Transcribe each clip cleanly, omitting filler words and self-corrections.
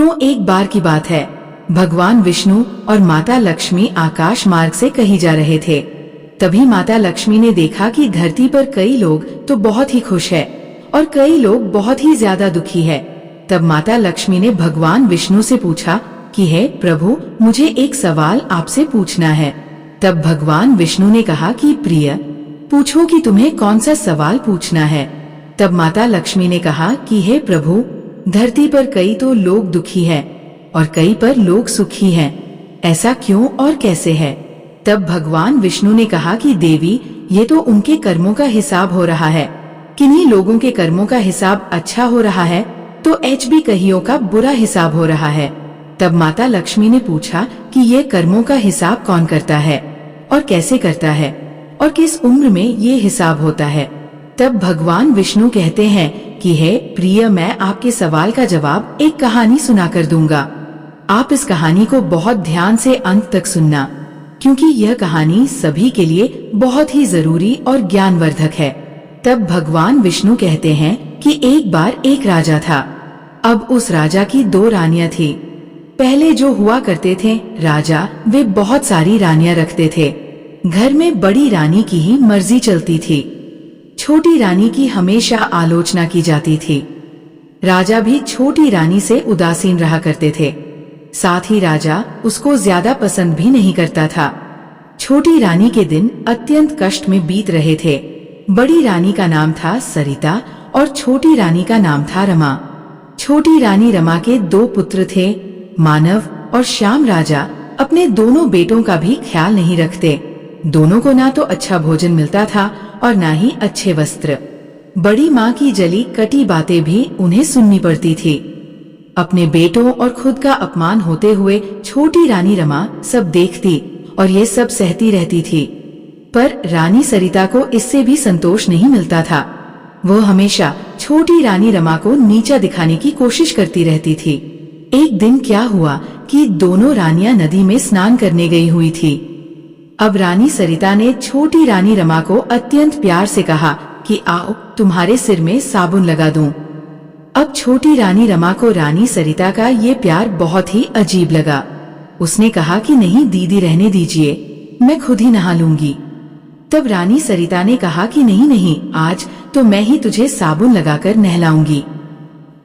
तो एक बार की बात है, भगवान विष्णु और माता लक्ष्मी आकाश मार्ग से कहीं जा रहे थे। तभी माता लक्ष्मी ने देखा कि धरती पर कई लोग तो बहुत ही खुश है और कई लोग बहुत ही ज्यादा दुखी है। तब माता लक्ष्मी ने भगवान विष्णु से पूछा कि हे प्रभु, मुझे एक सवाल आपसे पूछना है। तब भगवान विष्णु ने कहा कि प्रिय, पूछो कि तुम्हें कौन सा सवाल पूछना है। तब माता लक्ष्मी ने कहा कि हे प्रभु, धरती पर कई तो लोग दुखी है और कई पर लोग सुखी हैं, ऐसा क्यों और कैसे है? तब भगवान विष्णु ने कहा कि देवी, ये तो उनके कर्मों का हिसाब हो रहा है। किन्हीं लोगों के कर्मों का हिसाब अच्छा हो रहा है तो HB कहियों का बुरा हिसाब हो रहा है। तब माता लक्ष्मी ने पूछा कि ये कर्मों का हिसाब कौन करता है और कैसे करता है और किस उम्र में ये हिसाब होता है? तब भगवान विष्णु कहते हैं कि हे प्रिय, मैं आपके सवाल का जवाब एक कहानी सुनाकर दूंगा। आप इस कहानी को बहुत ध्यान से अंत तक सुनना, क्योंकि यह कहानी सभी के लिए बहुत ही जरूरी और ज्ञानवर्धक है। तब भगवान विष्णु कहते हैं कि एक बार एक राजा था। अब उस राजा की 2 रानियां थी। पहले जो हुआ करते थे राजा, वे बहुत सारी रानियां रखते थे। घर में बड़ी रानी की ही मर्जी चलती थी, छोटी रानी की हमेशा आलोचना की जाती थी। राजा भी छोटी रानी से उदासीन रहा करते थे, साथ ही राजा उसको ज्यादा पसंद भी नहीं करता था। छोटी रानी के दिन अत्यंत कष्ट में बीत रहे थे। बड़ी रानी का नाम था सरिता और छोटी रानी का नाम था रमा। छोटी रानी रमा के 2 पुत्र थे, मानव और श्याम। राजा अपने दोनों बेटों का भी ख्याल नहीं रखते। दोनों को ना तो अच्छा भोजन मिलता था और ना ही अच्छे वस्त्र। बड़ी माँ की जली कटी बातें भी उन्हें सुननी पड़ती थी। अपने बेटों और खुद का अपमान होते हुए छोटी रानी रमा सब देखती और ये सब सहती रहती थी। पर रानी सरिता को इससे भी संतोष नहीं मिलता था। वो हमेशा छोटी रानी रमा को नीचा दिखाने की कोशिश करती रहती थी। एक दिन क्या हुआ कि दोनों रानियां नदी में स्नान करने गई हुई थी। अब रानी सरिता ने छोटी रानी रमा को अत्यंत प्यार से कहा कि आओ, तुम्हारे सिर में साबुन लगा दूं। अब छोटी रानी रमा को रानी सरिता का ये प्यार बहुत ही अजीब लगा। उसने कहा कि नहीं दीदी, रहने दीजिए, मैं खुद ही नहा लूंगी। तब रानी सरिता ने कहा कि नहीं नहीं, आज तो मैं ही तुझे साबुन लगाकर नहलाऊंगी।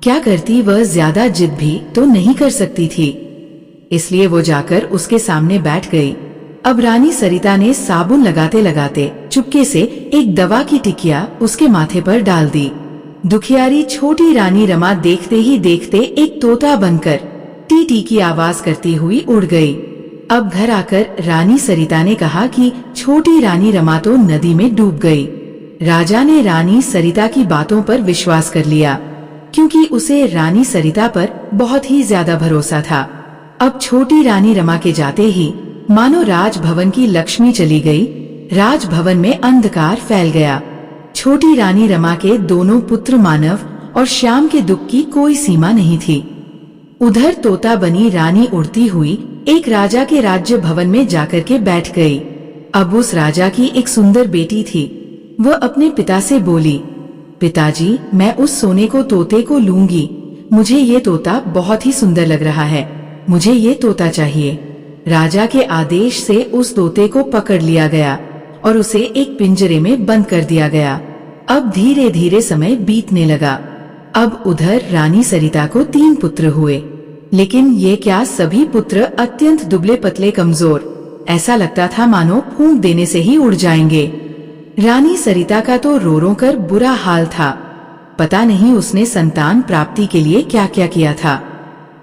क्या करती, वह ज्यादा जिद भी तो नहीं कर सकती थी, इसलिए वो जाकर उसके सामने बैठ गई। अब रानी सरिता ने साबुन लगाते लगाते चुपके से एक दवा की टिकिया उसके माथे पर डाल दी। दुखियारी छोटी रानी रमा देखते ही देखते एक तोता बनकर टी टी की आवाज करती हुई उड़ गई। अब घर आकर रानी सरिता ने कहा कि छोटी रानी रमा तो नदी में डूब गई। राजा ने रानी सरिता की बातों पर विश्वास कर लिया, क्योंकि उसे रानी सरिता पर बहुत ही ज्यादा भरोसा था। अब छोटी रानी रमा के जाते ही मानो राजभवन की लक्ष्मी चली गई। राजभवन में अंधकार फैल गया। छोटी रानी रमा के दोनों पुत्र मानव और श्याम के दुख की कोई सीमा नहीं थी। उधर तोता बनी रानी उड़ती हुई एक राजा के राज्य भवन में जाकर के बैठ गई। अब उस राजा की एक सुंदर बेटी थी। वह अपने पिता से बोली, पिताजी, मैं उस सोने को तोते को लूंगी। मुझे ये तोता बहुत ही सुंदर लग रहा है, मुझे ये तोता चाहिए। राजा के आदेश से उस तोते को पकड़ लिया गया और उसे एक पिंजरे में बंद कर दिया गया। अब धीरे धीरे समय बीतने लगा। अब उधर रानी सरिता को 3 पुत्र हुए, लेकिन ये क्या, सभी पुत्र अत्यंत दुबले पतले कमजोर। ऐसा लगता था मानो फूंक देने से ही उड़ जाएंगे। रानी सरिता का तो रो रो कर बुरा हाल था। पता नहीं उसने संतान प्राप्ति के लिए क्या क्या किया था,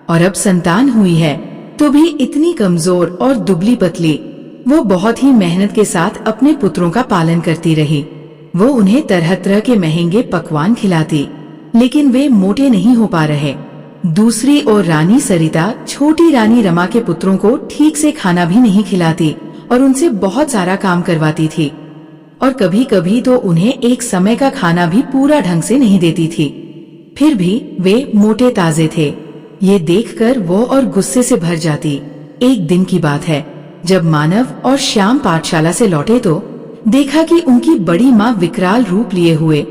और अब संतान हुई है तो भी इतनी कमजोर और दुबली पतली। वो बहुत ही मेहनत के साथ अपने पुत्रों का पालन करती रही। वो उन्हें तरह तरह के महंगे पकवान खिलाती, लेकिन वे मोटे नहीं हो पा रहे। दूसरी ओर रानी सरिता छोटी रानी रमा के पुत्रों को ठीक से खाना भी नहीं खिलाती और उनसे बहुत सारा काम करवाती थी, और कभी कभी तो उन्हें एक समय का खाना भी पूरा ढंग से नहीं देती थी। फिर भी वे मोटे ताजे थे। ये देखकर वो और गुस्से से भर जाती। एक दिन की बात है, जब मानव और श्याम पाठशाला से लौटे तो देखा कि उनकी बड़ी माँ विकराल रूप लिए हुए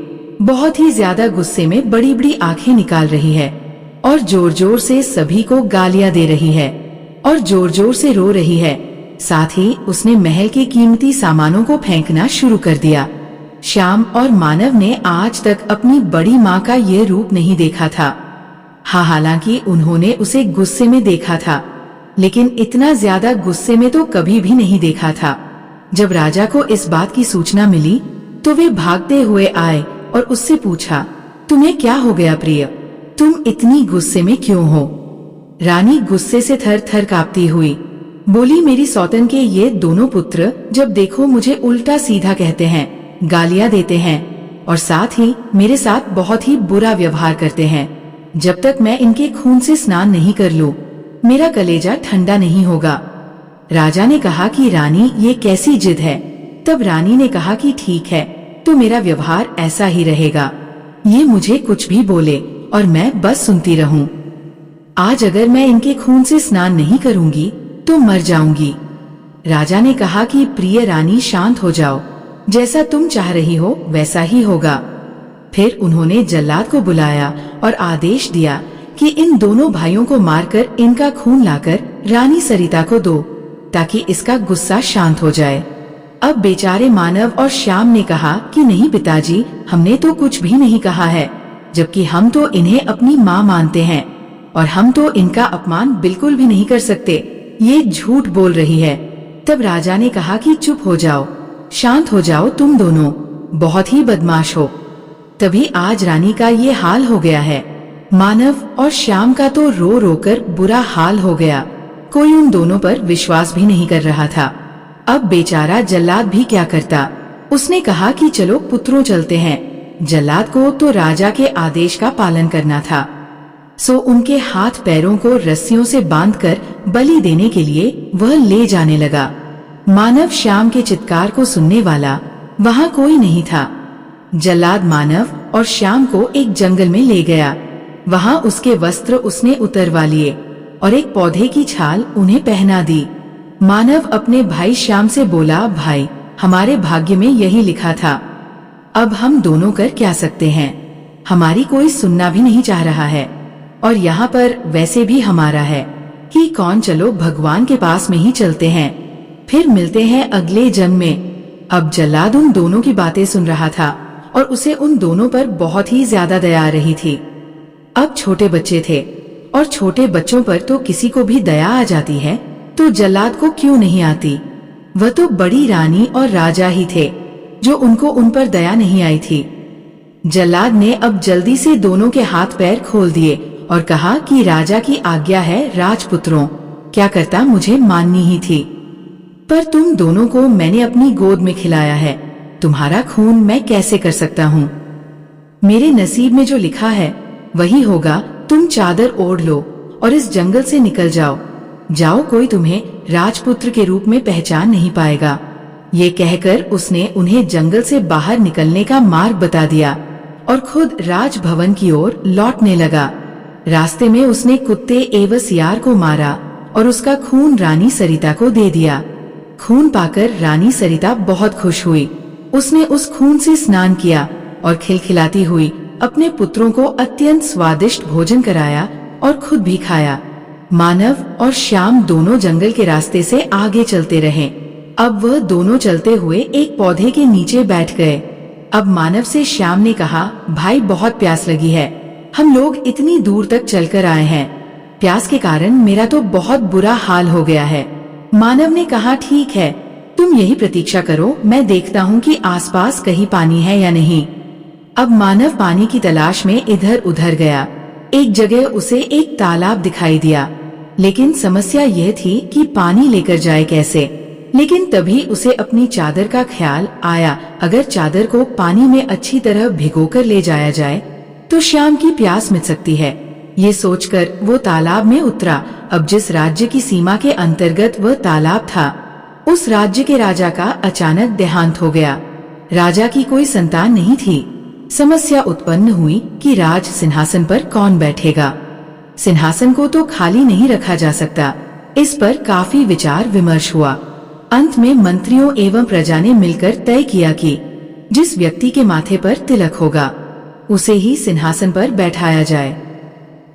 बहुत ही ज्यादा गुस्से में बड़ी बड़ी आंखें निकाल रही है। और जोर जोर से सभी को गालियां दे रही है और जोर जोर से रो रही है। साथ ही उसने महल के कीमती सामानों को फेंकना शुरू कर दिया। श्याम और मानव ने आज तक अपनी बड़ी माँ का ये रूप नहीं देखा था। हाँ, हालांकि उन्होंने उसे गुस्से में देखा था, लेकिन इतना ज्यादा गुस्से में तो कभी भी नहीं देखा था। जब राजा को इस बात की सूचना मिली तो वे भागते हुए आए और उससे पूछा, तुम्हें क्या हो गया प्रिय? तुम इतनी गुस्से में क्यों हो? रानी गुस्से से थर थर कांपती हुई बोली, मेरी सौतन के ये दोनों पुत्र जब देखो मुझे उल्टा सीधा कहते हैं, गालियां देते हैं और साथ ही मेरे साथ बहुत ही बुरा व्यवहार करते हैं। जब तक मैं इनके खून से स्नान नहीं कर लूं, मेरा कलेजा ठंडा नहीं होगा। राजा ने कहा कि रानी ये कैसी जिद है? तब रानी ने कहा कि ठीक है, तो मेरा व्यवहार ऐसा ही रहेगा। ये मुझे कुछ भी बोले और मैं बस सुनती रहूं। आज अगर मैं इनके खून से स्नान नहीं करूंगी तो मर जाऊंगी। राजा ने कहा कि प्रिय रानी शांत हो जाओ, जैसा तुम चाह रही हो वैसा ही होगा। फिर उन्होंने जल्लाद को बुलाया और आदेश दिया कि इन दोनों भाइयों को मारकर इनका खून लाकर रानी सरिता को दो, ताकि इसका गुस्सा शांत हो जाए। अब बेचारे मानव और श्याम ने कहा कि नहीं पिताजी, हमने तो कुछ भी नहीं कहा है, जबकि हम तो इन्हें अपनी माँ मानते हैं और हम तो इनका अपमान बिल्कुल भी नहीं कर सकते। ये झूठ बोल रही है। तब राजा ने कहा कि चुप हो जाओ, शांत हो जाओ, तुम दोनों बहुत ही बदमाश हो। तभी आज रानी का ये हाल हो गया है। मानव और श्याम का तो रो रो कर बुरा हाल हो गया। कोई उन दोनों पर विश्वास भी नहीं कर रहा था। अब बेचारा जल्लाद भी क्या करता। उसने कहा कि चलो पुत्रों चलते हैं। जल्लाद को तो राजा के आदेश का पालन करना था, सो उनके हाथ पैरों को रस्सियों से बांधकर बलि देने के लिए वह ले जाने लगा। मानव श्याम के चित्कार को सुनने वाला वहाँ कोई नहीं था। जल्लाद मानव और श्याम को एक जंगल में ले गया। वहाँ उसके वस्त्र उसने उतरवा लिए और एक पौधे की छाल उन्हें पहना दी। मानव अपने भाई श्याम से बोला, भाई, हमारे भाग्य में यही लिखा था, अब हम दोनों कर क्या सकते हैं? हमारी कोई सुनना भी नहीं चाह रहा है और यहाँ पर वैसे भी हमारा है कि कौन, चलो भगवान के पास में ही चलते हैं, फिर मिलते हैं अगले जन्म में। अब जल्लाद उन दोनों की बातें सुन रहा था और उसे उन दोनों पर बहुत ही ज्यादा दया आ रही थी। अब छोटे बच्चे थे और छोटे बच्चों पर तो किसी को भी दया आ जाती है, तो जल्लाद को क्यों नहीं आती? वह तो बड़ी रानी और राजा ही थे, जो उनको उन पर दया नहीं आई थी। जल्लाद ने अब जल्दी से दोनों के हाथ पैर खोल दिए और कहा कि राजा की आज्ञा है राजपुत्रों, क्या करता मुझे माननी ही थी, पर तुम दोनों को मैंने अपनी गोद में खिलाया है, तुम्हारा खून मैं कैसे कर सकता हूँ? मेरे नसीब में जो लिखा है वही होगा। तुम चादर ओढ़ लो और इस जंगल से निकल जाओ। जाओ, कोई तुम्हें राजपुत्र के रूप में पहचान नहीं पाएगा। ये कहकर उसने उन्हें जंगल से बाहर निकलने का मार्ग बता दिया और खुद राजभवन की ओर लौटने लगा। रास्ते में उसने कुत्ते एवं सियार को मारा और उसका खून रानी सरिता को दे दिया। खून पाकर रानी सरिता बहुत खुश हुई। उसने उस खून से स्नान किया और खिलखिलाती हुई अपने पुत्रों को अत्यंत स्वादिष्ट भोजन कराया और खुद भी खाया। मानव और श्याम दोनों जंगल के रास्ते से आगे चलते रहे। अब वह दोनों चलते हुए एक पौधे के नीचे बैठ गए। अब मानव से श्याम ने कहा, भाई, बहुत प्यास लगी है, हम लोग इतनी दूर तक चलकर आए हैं, प्यास के कारण मेरा तो बहुत बुरा हाल हो गया है। मानव ने कहा, ठीक है, तुम यही प्रतीक्षा करो, मैं देखता हूँ कि आसपास कहीं पानी है या नहीं। अब मानव पानी की तलाश में इधर उधर गया। एक जगह उसे एक तालाब दिखाई दिया, लेकिन समस्या यह थी कि पानी लेकर जाए कैसे। लेकिन तभी उसे अपनी चादर का ख्याल आया, अगर चादर को पानी में अच्छी तरह भिगोकर ले जाया जाए तो श्याम की प्यास मिट सकती है। ये सोचकर वो तालाब में उतरा। अब जिस राज्य की सीमा के अंतर्गत वह तालाब था, उस राज्य के राजा का अचानक देहांत हो गया। राजा की कोई संतान नहीं थी। समस्या उत्पन्न हुई कि राज सिंहासन पर कौन बैठेगा। सिंहासन को तो खाली नहीं रखा जा सकता। इस पर काफी विचार विमर्श हुआ। अंत में मंत्रियों एवं प्रजा ने मिलकर तय किया कि जिस व्यक्ति के माथे पर तिलक होगा उसे ही सिंहासन पर बैठाया जाए।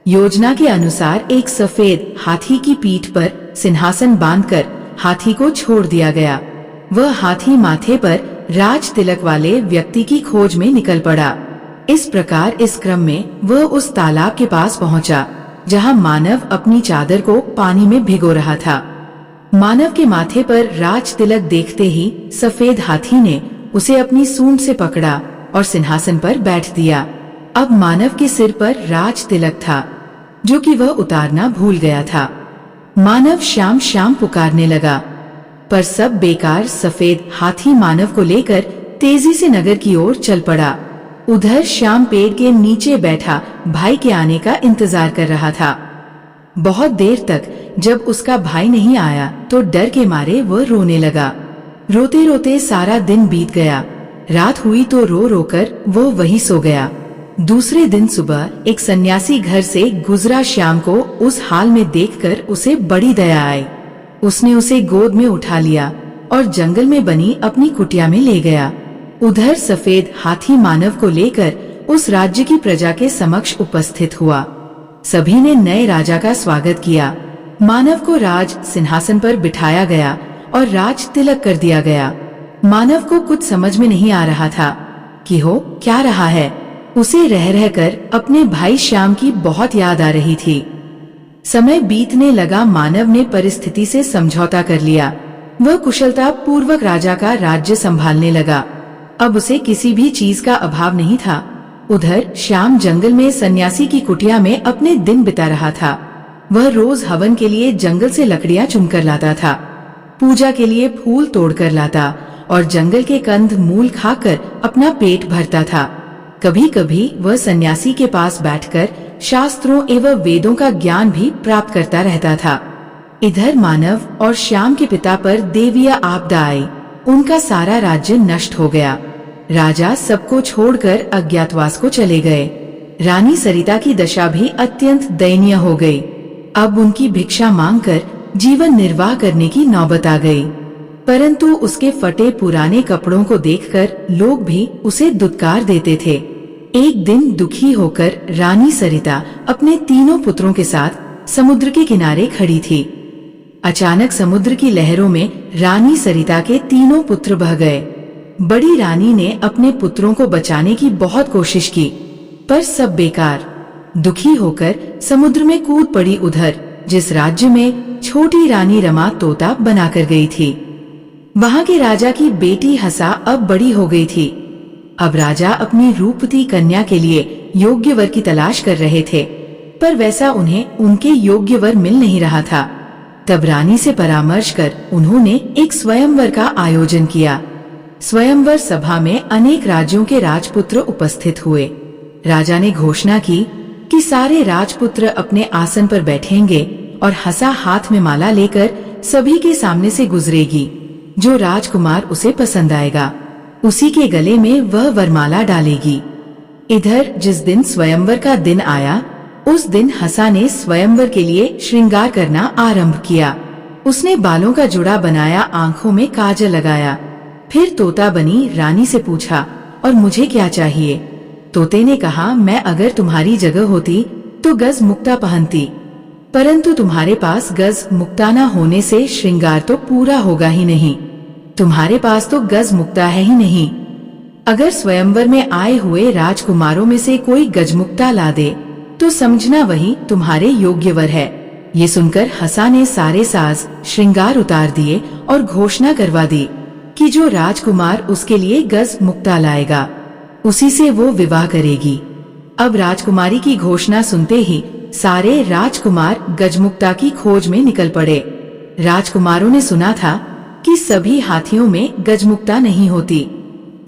योजना के अनुसार एक सफेद हाथी की पीठ पर सिंहासन बांधकर हाथी को छोड़ दिया गया। वह हाथी माथे पर राज तिलक वाले व्यक्ति की खोज में निकल पड़ा। इस प्रकार इस क्रम में वह उस तालाब के पास पहुंचा, जहां मानव अपनी चादर को पानी में भिगो रहा था। मानव के माथे पर राज तिलक देखते ही सफेद हाथी ने उसे अपनी सूंड से पकड़ा और सिंहासन पर बैठ दिया। अब मानव के सिर पर राज तिलक था, जो कि वह उतारना भूल गया था। मानव श्याम श्याम पुकारने लगा, पर सब बेकार। सफेद हाथी मानव को लेकर तेजी से नगर की ओर चल पड़ा। उधर श्याम पेड़ के नीचे बैठा भाई के आने का इंतजार कर रहा था। बहुत देर तक जब उसका भाई नहीं आया तो डर के मारे वह रोने लगा। रोते रोते सारा दिन बीत गया। रात हुई तो रो रोकर वो वहीं सो गया। दूसरे दिन सुबह एक सन्यासी घर से गुजरा श्याम को उस हाल में देखकर उसे बड़ी दया आई। उसने उसे गोद में उठा लिया और जंगल में बनी अपनी कुटिया में ले गया। उधर सफेद हाथी मानव को लेकर उस राज्य की प्रजा के समक्ष उपस्थित हुआ। सभी ने नए राजा का स्वागत किया। मानव को राज सिंहासन पर बिठाया गया और राज तिलक कर दिया गया। मानव को कुछ समझ में नहीं आ रहा था कि हो क्या रहा है। उसे रह रहकर अपने भाई श्याम की बहुत याद आ रही थी। समय बीतने लगा। मानव ने परिस्थिति से समझौता कर लिया। वह कुशलता पूर्वक राजा का राज्य संभालने लगा। अब उसे किसी भी चीज का अभाव नहीं था। उधर श्याम जंगल में सन्यासी की कुटिया में अपने दिन बिता रहा था। वह रोज हवन के लिए जंगल से लकड़ियां चुनकर लाता था, पूजा के लिए फूल तोड़कर लाता और जंगल के कंद मूल खाकर अपना पेट भरता था। कभी कभी वह सन्यासी के पास बैठकर शास्त्रों एवं वेदों का ज्ञान भी प्राप्त करता रहता था। इधर मानव और श्याम के पिता पर देवीय आपदा आई। उनका सारा राज्य नष्ट हो गया। राजा सबको छोड़कर अज्ञातवास को चले गए। रानी सरिता की दशा भी अत्यंत दयनीय हो गई। अब उनकी भिक्षा मांगकर जीवन निर्वाह करने की नौबत आ गई। परंतु उसके फटे पुराने कपड़ों को देखकर लोग भी उसे दुत्कार देते थे। एक दिन दुखी होकर रानी सरिता अपने तीनों पुत्रों के साथ समुद्र के किनारे खड़ी थी। अचानक समुद्र की लहरों में रानी सरिता के तीनों पुत्र बह गए। बड़ी रानी ने अपने पुत्रों को बचाने की बहुत कोशिश की, पर सब बेकार। दुखी होकर समुद्र में कूद पड़ी उधर जिस राज्य में छोटी रानी रमा तोता बनाकर गई थी। वहां के राजा की बेटी हंसा अब बड़ी हो गई थी। अब राजा अपनी रूपवती कन्या के लिए योग्य वर की तलाश कर रहे थे, पर वैसा उन्हें उनके योग्य वर मिल नहीं रहा था। तब रानी से परामर्श कर उन्होंने एक स्वयंवर का आयोजन किया। स्वयंवर सभा में अनेक राज्यों के राजपुत्र उपस्थित हुए। राजा ने घोषणा की कि सारे राजपुत्र अपने आसन पर बैठेंगे और हंसा हाथ में माला लेकर सभी के सामने से गुजरेगी। जो राजकुमार उसे पसंद आएगा उसी के गले में वह वरमाला डालेगी। इधर जिस दिन स्वयंवर का दिन आया उस दिन हंसा ने स्वयंवर के लिए श्रृंगार करना आरंभ किया। उसने बालों का जुड़ा बनाया, आंखों में काजल लगाया। फिर तोता बनी रानी से पूछा, और मुझे क्या चाहिए? तोते ने कहा, मैं अगर तुम्हारी जगह होती तो गज मुक्ता पहनती, परंतु तुम्हारे पास गज मुक्ता न होने से श्रृंगार तो पूरा होगा ही नहीं। तुम्हारे पास तो गज मुक्ता है ही नहीं। अगर स्वयंवर में आए हुए राजकुमारों में से कोई गजमुक्ता ला दे तो समझना वही तुम्हारे योग्य वर है। ये सुनकर हंसा ने सारे साज श्रृंगार उतार दिए और घोषणा करवा दी कि जो राजकुमार उसके लिए गज मुक्ता लाएगा उसी से वो विवाह करेगी। अब राजकुमारी की घोषणा सुनते ही सारे राजकुमार गजमुक्ता की खोज में निकल पड़े। राजकुमारों ने सुना था कि सभी हाथियों में गजमुक्ता नहीं होती।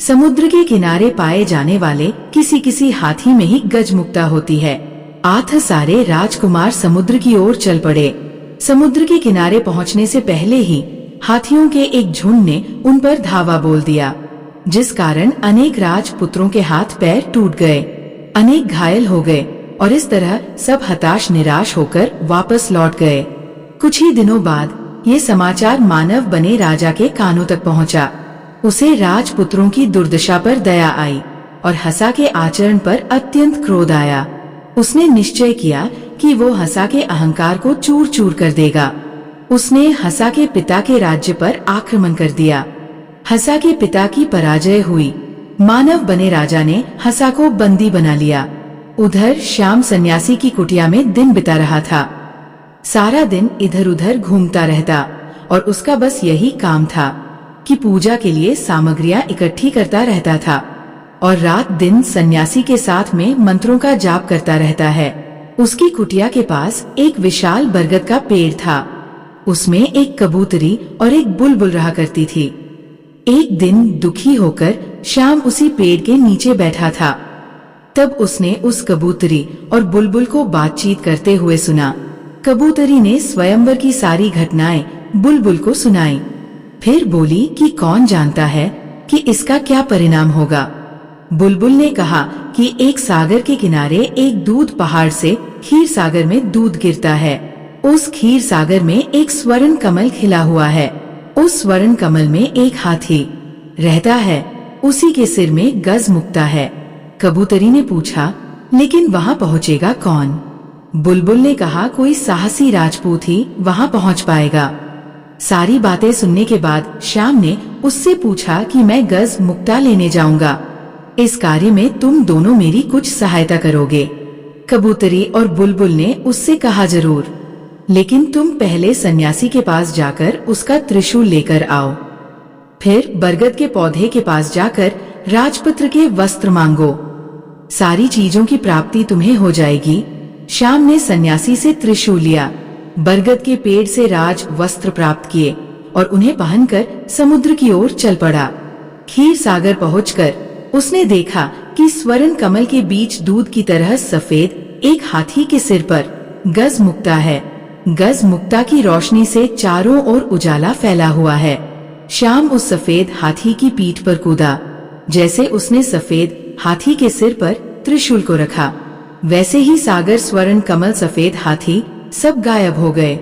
समुद्र के किनारे पाए जाने वाले किसी किसी हाथी में ही गजमुक्ता होती है। आठ सारे राजकुमार समुद्र की ओर चल पड़े। समुद्र के किनारे पहुंचने से पहले ही हाथियों के एक झुंड ने उन पर धावा बोल दिया, जिस कारण अनेक राजपुत्रों के हाथ पैर टूट गए, अनेक घायल हो गए और इस तरह सब हताश निराश होकर वापस लौट गए। कुछ ही दिनों बाद ये समाचार मानव बने राजा के कानों तक पहुंचा। उसे राजपुत्रों की दुर्दशा पर दया आई और हंसा के आचरण पर अत्यंत क्रोध आया। उसने निश्चय किया कि वो हसा के अहंकार को चूर चूर कर देगा। उसने हसा के पिता के राज्य पर आक्रमण कर दिया। हसा के पिता की पराजय हुई। मानव बने राजा ने हसा को बंदी बना लिया। उधर श्याम सन्यासी की कुटिया में दिन बिता रहा था। सारा दिन इधर उधर घूमता रहता और उसका बस यही काम था कि पूजा के लिए सामग्रियां इकट्ठी करता रहता था और रात दिन सन्यासी के साथ में मंत्रों का जाप करता रहता है। उसकी कुटिया के पास एक विशाल बरगद का पेड़ था। उसमें एक कबूतरी और एक बुलबुल रहा करती थी। एक दिन दुखी होकर श्याम उसी पेड़ के नीचे बैठा था। तब उसने उस कबूतरी और बुलबुल को बातचीत करते हुए सुना। कबूतरी ने स्वयंवर की सारी घटनाएं बुलबुल को सुनाई। फिर बोली कि कौन जानता है कि इसका क्या परिणाम होगा। बुलबुल ने कहा कि एक सागर के किनारे एक दूध पहाड़ से खीर सागर में दूध गिरता है। उस खीर सागर में एक स्वर्ण कमल खिला हुआ है। उस स्वर्ण कमल में एक हाथी रहता है। उसी के सिर में गज मुक्ता है। कबूतरी ने पूछा, लेकिन वहाँ पहुँचेगा कौन? बुलबुल ने कहा, कोई साहसी राजपूत ही वहाँ पहुँच पाएगा। सारी बातें सुनने के बाद श्याम ने उससे पूछा कि मैं गज मुक्ता लेने जाऊंगा। इस कार्य में तुम दोनों मेरी कुछ सहायता करोगे? कबूतरी और बुलबुल ने उससे कहा, जरूर, लेकिन तुम पहले सन्यासी के पास जाकर उसका त्रिशूल लेकर आओ। फिर बरगद के पौधे के पास जाकर राजपुत्र के वस्त्र मांगो। सारी चीजों की प्राप्ति तुम्हें हो जाएगी। श्याम ने सन्यासी से त्रिशूल लिया, बरगद के पेड़ से राज वस्त्र प्राप्त किए और उन्हें पहनकर समुद्र की ओर चल पड़ा। खीर सागर पहुंचकर उसने देखा कि स्वर्ण कमल के बीच दूध की तरह सफेद एक हाथी के सिर पर गज मुक्ता है। गज मुक्ता की रोशनी से चारों ओर उजाला फैला हुआ है। श्याम उस सफेद हाथी की पीठ पर कूदा। जैसे उसने सफेद हाथी के सिर पर त्रिशूल को रखा, वैसे ही सागर, स्वर्ण कमल, सफेद हाथी सब गायब हो गए।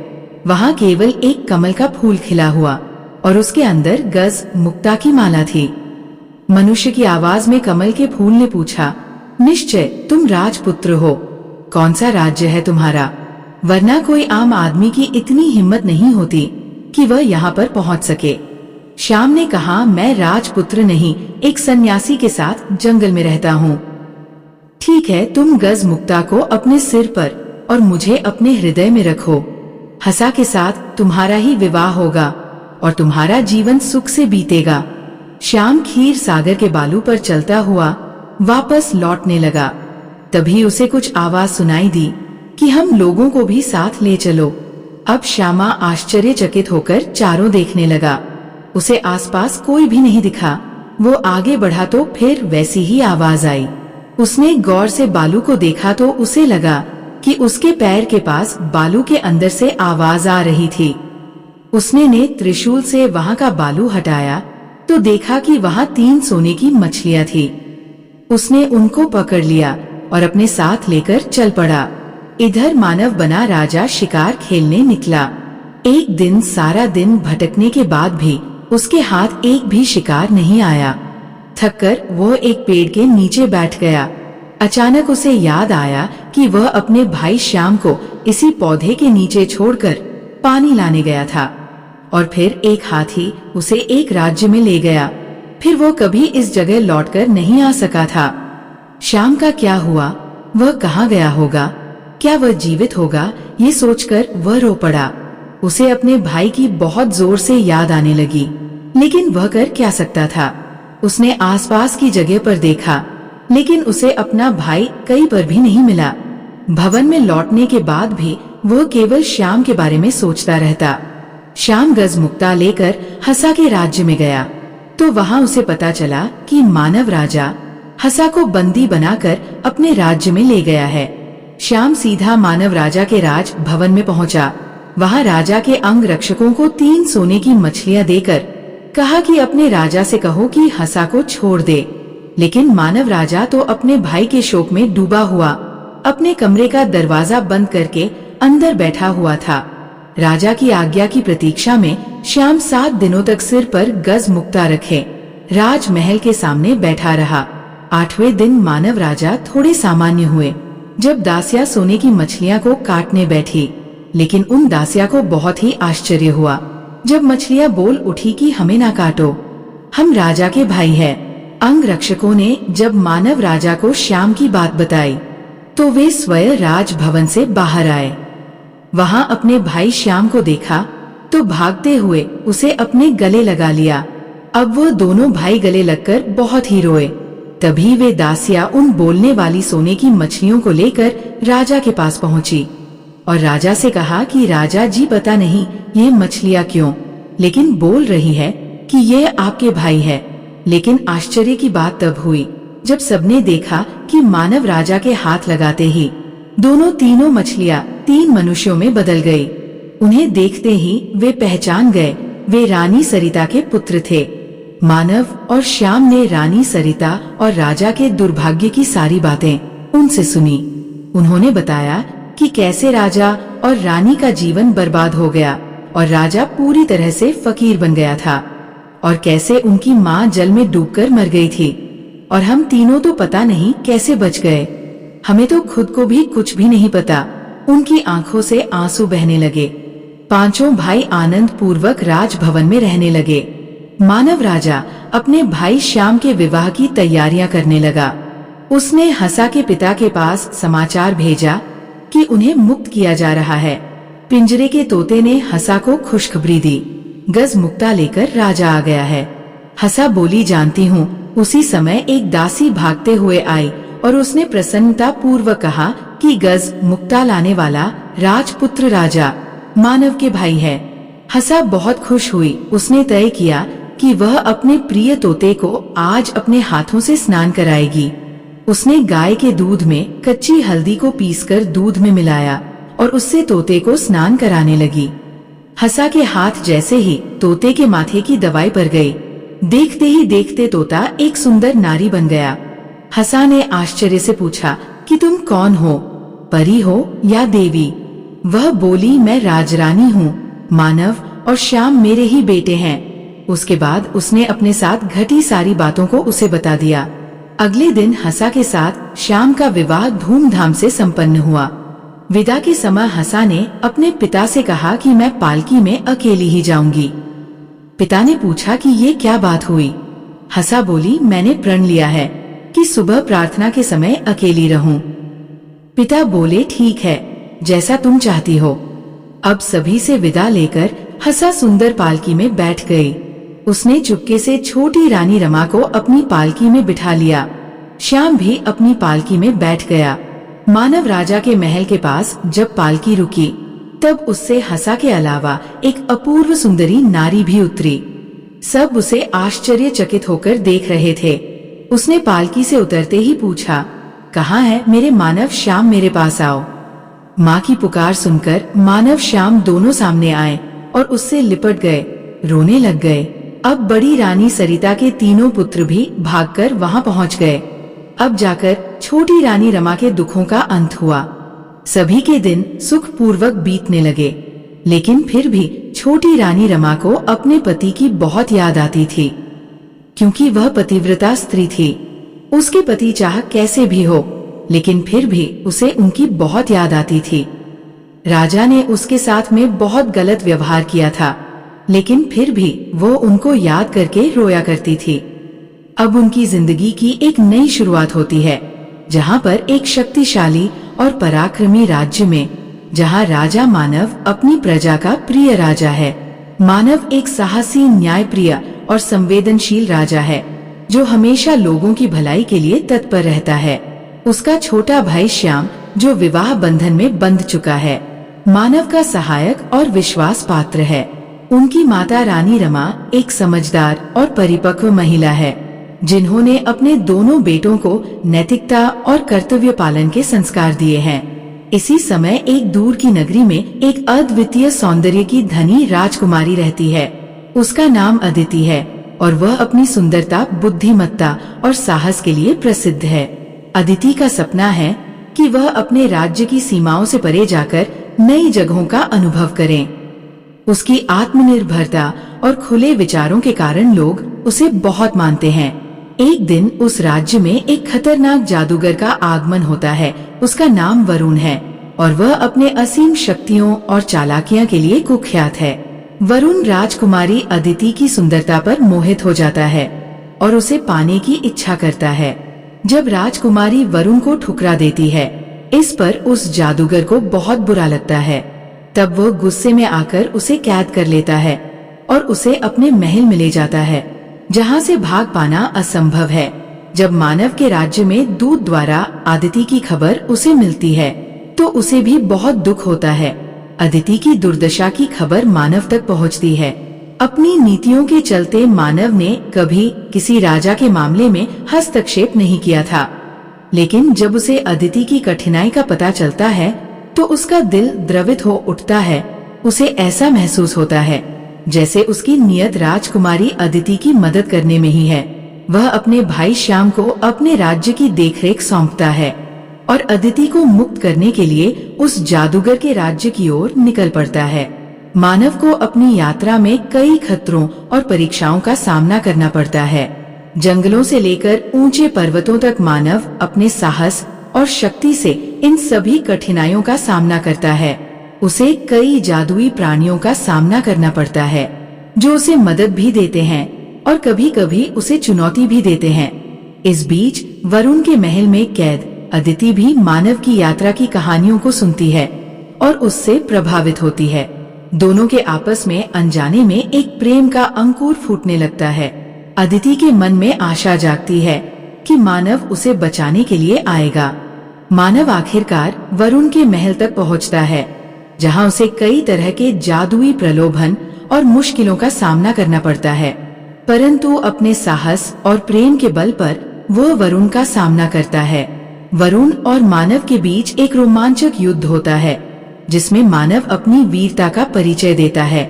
वहाँ केवल एक कमल का फूल खिला हुआ और उसके अंदर गज मुक्ता की माला थी। मनुष्य की आवाज में कमल के फूल ने पूछा, निश्चय तुम राजपुत्र हो। कौन सा राज्य है तुम्हारा? वरना कोई आम आदमी की इतनी हिम्मत नहीं होती कि वह यहाँ पर पहुँच सके। श्याम ने कहा, मैं राजपुत्र नहीं, एक सन्यासी के साथ जंगल में रहता हूँ। ठीक है, तुम गज मुक्ता को अपने सिर पर और मुझे अपने हृदय में रखो। हसा के साथ तुम्हारा ही विवाह होगा और तुम्हारा जीवन सुख से बीतेगा। श्याम खीर सागर के बालू पर चलता हुआ वापस लौटने लगा। तभी उसे कुछ आवाज सुनाई दी कि हम लोगों को भी साथ ले चलो। अब श्यामा आश्चर्यचकित होकर चारों देखने लगा। उसे आसपास कोई भी नहीं दिखा। वो आगे बढ़ा तो फिर वैसी ही आवाज आई। उसने गौर से बालू को देखा तो उसे लगा कि उसके पैर के पास बालू के अंदर से आवाज आ रही थी। उसने ने त्रिशूल से वहां का बालू हटाया तो देखा कि वहां 3 सोने की मछलियां थी। उसने उनको पकड़ लिया और अपने साथ लेकर चल पड़ा। इधर मानव बना राजा शिकार खेलने निकला। एक दिन सारा दिन भटकने के बाद भी उसके हाथ एक भी शिकार नहीं आया। थककर वो एक पेड़ के नीचे बैठ गया। अचानक उसे याद आया कि वह अपने भाई श्याम को इसी पौधे के नीचे छोड़कर पानी लाने गया था और फिर एक हाथी उसे एक राज्य में ले गया। फिर वो कभी इस जगह लौटकर नहीं आ सका था। श्याम का क्या हुआ? वह कहाँ गया होगा? क्या वह जीवित होगा? ये सोचकर वह रो पड़ा। उसे अपने भाई की बहुत जोर से याद आने लगी, लेकिन वह कर क्या सकता था? उसने आसपास की जगह पर देखा, लेकिन उसे अपना भाई कहीं पर भी नहीं मिला। भवन में लौटने के बाद भी वह केवल श्याम के बारे में सोचता रहता। श्याम गज मुक्ता लेकर हसा के राज्य में गया तो वहाँ उसे पता चला कि मानव राजा हसा को बंदी बनाकर अपने राज्य में ले गया है। श्याम सीधा मानव राजा के राज भवन में पहुँचा। वहाँ राजा के अंग रक्षकों को 3 सोने की मछलियाँ देकर कहा कि अपने राजा से कहो कि हसा को छोड़ दे। लेकिन मानव राजा तो अपने भाई के शोक में डूबा हुआ अपने कमरे का दरवाजा बंद करके अंदर बैठा हुआ था। राजा की आज्ञा की प्रतीक्षा में श्याम 7 दिनों तक सिर पर गज मुक्ता रखे राजमहल के सामने बैठा रहा। 8वें दिन मानव राजा थोड़े सामान्य हुए। जब दासिया सोने की मछलियां को काटने बैठी, लेकिन उन दासिया को बहुत ही आश्चर्य हुआ जब मछलियां बोल उठी कि हमें ना काटो, हम राजा के भाई हैं। अंगरक्षकों ने जब मानव राजा को श्याम की बात बताई तो वे स्वयं राजभवन से बाहर आए। वहां अपने भाई श्याम को देखा तो भागते हुए उसे अपने गले लगा लिया। अब वो दोनों भाई गले लगकर बहुत ही रोए। तभी वे दासिया उन बोलने वाली सोने की मछलियों को लेकर राजा के पास पहुंची और राजा से कहा कि राजा जी, पता नहीं ये मछलियां क्यों, लेकिन बोल रही है कि ये आपके भाई है। लेकिन आश्चर्य की बात तब हुई जब सबने देखा कि मानव राजा के हाथ लगाते ही दोनों तीनों मछलियां 3 मनुष्यों में बदल गई। उन्हें देखते ही वे पहचान गए, वे रानी सरिता के पुत्र थे। मानव और श्याम ने रानी सरिता और राजा के दुर्भाग्य की सारी बातें उनसे सुनी। उन्होंने बताया कि कैसे राजा और रानी का जीवन बर्बाद हो गया और राजा पूरी तरह से फकीर बन गया था और कैसे उनकी माँ जल में डूबकर मर गई थी और हम तीनों तो पता नहीं कैसे बच गए। हमें तो खुद को भी कुछ भी नहीं पता। उनकी आंखों से आंसू बहने लगे। 5 भाई आनंद पूर्वक राजभवन में रहने लगे। मानव राजा अपने भाई श्याम के विवाह की तैयारियां करने लगा। उसने हंसा के पिता के पास समाचार भेजा कि उन्हें मुक्त किया जा रहा है। पिंजरे के तोते ने हंसा को खुशखबरी दी। गज मुक्ता लेकर राजा आ गया है। हंसा बोली, जानती हूँ। उसी समय एक दासी भागते हुए आई और उसने प्रसन्नता पूर्वक कहा कि गज मुक्ता लाने वाला राजपुत्र राजा मानव के भाई है। हंसा बहुत खुश हुई। उसने तय किया कि वह अपने प्रिय तोते को आज अपने हाथों से स्नान कराएगी। उसने गाय के दूध में कच्ची हल्दी को पीसकर दूध में मिलाया और उससे तोते को स्नान कराने लगी। हंसा के हाथ जैसे ही तोते के माथे की दवाई पर गई, देखते ही देखते तोता एक सुंदर नारी बन गया। हंसा ने आश्चर्य से पूछा कि तुम कौन हो, परी हो या देवी? वह बोली, मैं राजरानी हूँ। मानव और श्याम मेरे ही बेटे हैं। उसके बाद उसने अपने साथ घटी सारी बातों को उसे बता दिया। अगले दिन हंसा के साथ श्याम का विवाह धूमधाम से संपन्न हुआ। विदा के समय हंसा ने अपने पिता से कहा कि मैं पालकी में अकेली ही जाऊंगी। पिता ने पूछा कि ये क्या बात हुई? हंसा बोली, मैंने प्रण लिया है कि सुबह प्रार्थना के समय अकेली रहूं। पिता बोले, ठीक है, जैसा तुम चाहती हो। अब सभी से विदा लेकर हंसा सुंदर पालकी में बैठ गई। उसने चुपके से छोटी रानी रमा को अपनी पालकी में बिठा लिया। श्याम भी अपनी पालकी में बैठ गया। मानव राजा के महल के पास जब पालकी रुकी तब उससे हंसा के अलावा एक अपूर्व सुंदरी नारी भी उतरी। सब उसे आश्चर्यचकित होकर देख रहे थे। उसने पालकी से उतरते ही पूछा, कहाँ है मेरे मानव श्याम, मेरे पास आओ। माँ की पुकार सुनकर मानव श्याम दोनों सामने आए और उससे लिपट गए, रोने लग गए। अब बड़ी रानी सरिता के तीनों पुत्र भी भागकर वहां पहुंच गए। अब जाकर छोटी रानी रमा के दुखों का अंत हुआ। सभी के दिन सुखपूर्वक बीतने लगे, लेकिन फिर भी छोटी रानी रमा को अपने पति की बहुत याद आती थी, क्योंकि वह पतिव्रता स्त्री थी। उसके पति चाहे कैसे भी हो, लेकिन फिर भी उसे उनकी बहुत याद आती थी। राजा ने उसके साथ में बहुत गलत व्यवहार किया था, लेकिन फिर भी वो उनको याद करके रोया करती थी। अब उनकी जिंदगी की एक नई शुरुआत होती है, जहाँ पर एक शक्तिशाली और पराक्रमी राज्य में, जहाँ राजा मानव अपनी प्रजा का प्रिय राजा है। मानव एक साहसी, न्यायप्रिय और संवेदनशील राजा है, जो हमेशा लोगों की भलाई के लिए तत्पर रहता है। उसका छोटा भाई श्याम, जो विवाह बंधन में बंध चुका है, मानव का सहायक और विश्वास पात्र है। उनकी माता रानी रमा एक समझदार और परिपक्व महिला है, जिन्होंने अपने दोनों बेटों को नैतिकता और कर्तव्य पालन के संस्कार दिए हैं। इसी समय एक दूर की नगरी में एक अद्वितीय सौंदर्य की धनी राजकुमारी रहती है। उसका नाम अदिति है और वह अपनी सुंदरता, बुद्धिमत्ता और साहस के लिए प्रसिद्ध है। अदिति का सपना है कि वह अपने राज्य की सीमाओं से परे जाकर नई जगहों का अनुभव करें। उसकी आत्मनिर्भरता और खुले विचारों के कारण लोग उसे बहुत मानते हैं। एक दिन उस राज्य में एक खतरनाक जादूगर का आगमन होता है, उसका नाम वरुण है और वह अपने असीम शक्तियों और चालाकियां के लिए कुख्यात है। वरुण राजकुमारी अदिति की सुंदरता पर मोहित हो जाता है और उसे पाने की इच्छा करता है। जब राजकुमारी वरुण को ठुकरा देती है, इस पर उस जादूगर को बहुत बुरा लगता है। तब वो गुस्से में आकर उसे कैद कर लेता है और उसे अपने महल में ले जाता है, जहाँ से भाग पाना असंभव है। जब मानव के राज्य में दूत द्वारा अदिति की खबर उसे मिलती है, तो उसे भी बहुत दुख होता है। अदिति की दुर्दशा की खबर मानव तक पहुँचती है। अपनी नीतियों के चलते मानव ने कभी किसी राजा के मामले में हस्तक्षेप नहीं किया था, लेकिन जब उसे अदिति की कठिनाई का पता चलता है तो उसका दिल द्रवित हो उठता है। उसे ऐसा महसूस होता है जैसे उसकी नियत राजकुमारी अदिति की मदद करने में ही है। वह अपने भाई श्याम को अपने राज्य की देखरेख सौंपता है और अदिति को मुक्त करने के लिए उस जादूगर के राज्य की ओर निकल पड़ता है। मानव को अपनी यात्रा में कई खतरों और परीक्षाओं का सामना करना पड़ता है। जंगलों से लेकर ऊंचे पर्वतों तक मानव अपने साहस और शक्ति से इन सभी कठिनाइयों का सामना करता है। उसे कई जादुई प्राणियों का सामना करना पड़ता है, जो उसे मदद भी देते हैं और कभी कभी उसे चुनौती भी देते हैं। इस बीच वरुण के महल में कैद अदिति भी मानव की यात्रा की कहानियों को सुनती है और उससे प्रभावित होती है। दोनों के आपस में अनजाने में एक प्रेम का अंकुर फूटने लगता है। अदिति के मन में आशा जागती है कि मानव उसे बचाने के लिए आएगा। मानव आखिरकार वरुण के महल तक पहुंचता है, जहां उसे कई तरह के जादुई प्रलोभन और मुश्किलों का सामना करना पड़ता है, परंतु अपने साहस और प्रेम के बल पर वह वरुण का सामना करता है। वरुण और मानव के बीच एक रोमांचक युद्ध होता है, जिसमें मानव अपनी वीरता का परिचय देता है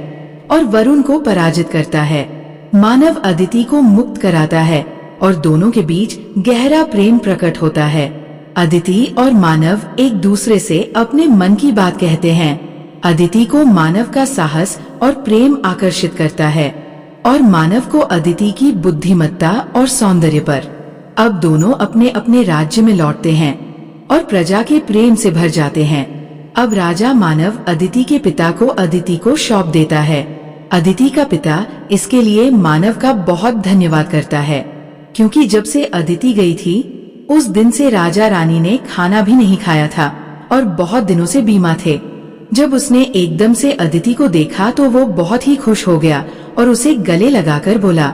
और वरुण को पराजित करता है। मानव अदिति को मुक्त कराता है और दोनों के बीच गहरा प्रेम प्रकट होता है। अदिति और मानव एक दूसरे से अपने मन की बात कहते हैं। अदिति को मानव का साहस और प्रेम आकर्षित करता है और मानव को अदिति की बुद्धिमत्ता और सौंदर्य पर। अब दोनों अपने अपने राज्य में लौटते हैं और प्रजा के प्रेम से भर जाते हैं। अब राजा मानव अदिति के पिता को अदिति को सौंप देता है। अदिति का पिता इसके लिए मानव का बहुत धन्यवाद करता है, क्योंकि जब से अदिति गई थी उस दिन से राजा रानी ने खाना भी नहीं खाया था और बहुत दिनों से बीमार थे। जब उसने एकदम से अदिति को देखा तो वो बहुत ही खुश हो गया और उसे गले लगाकर बोला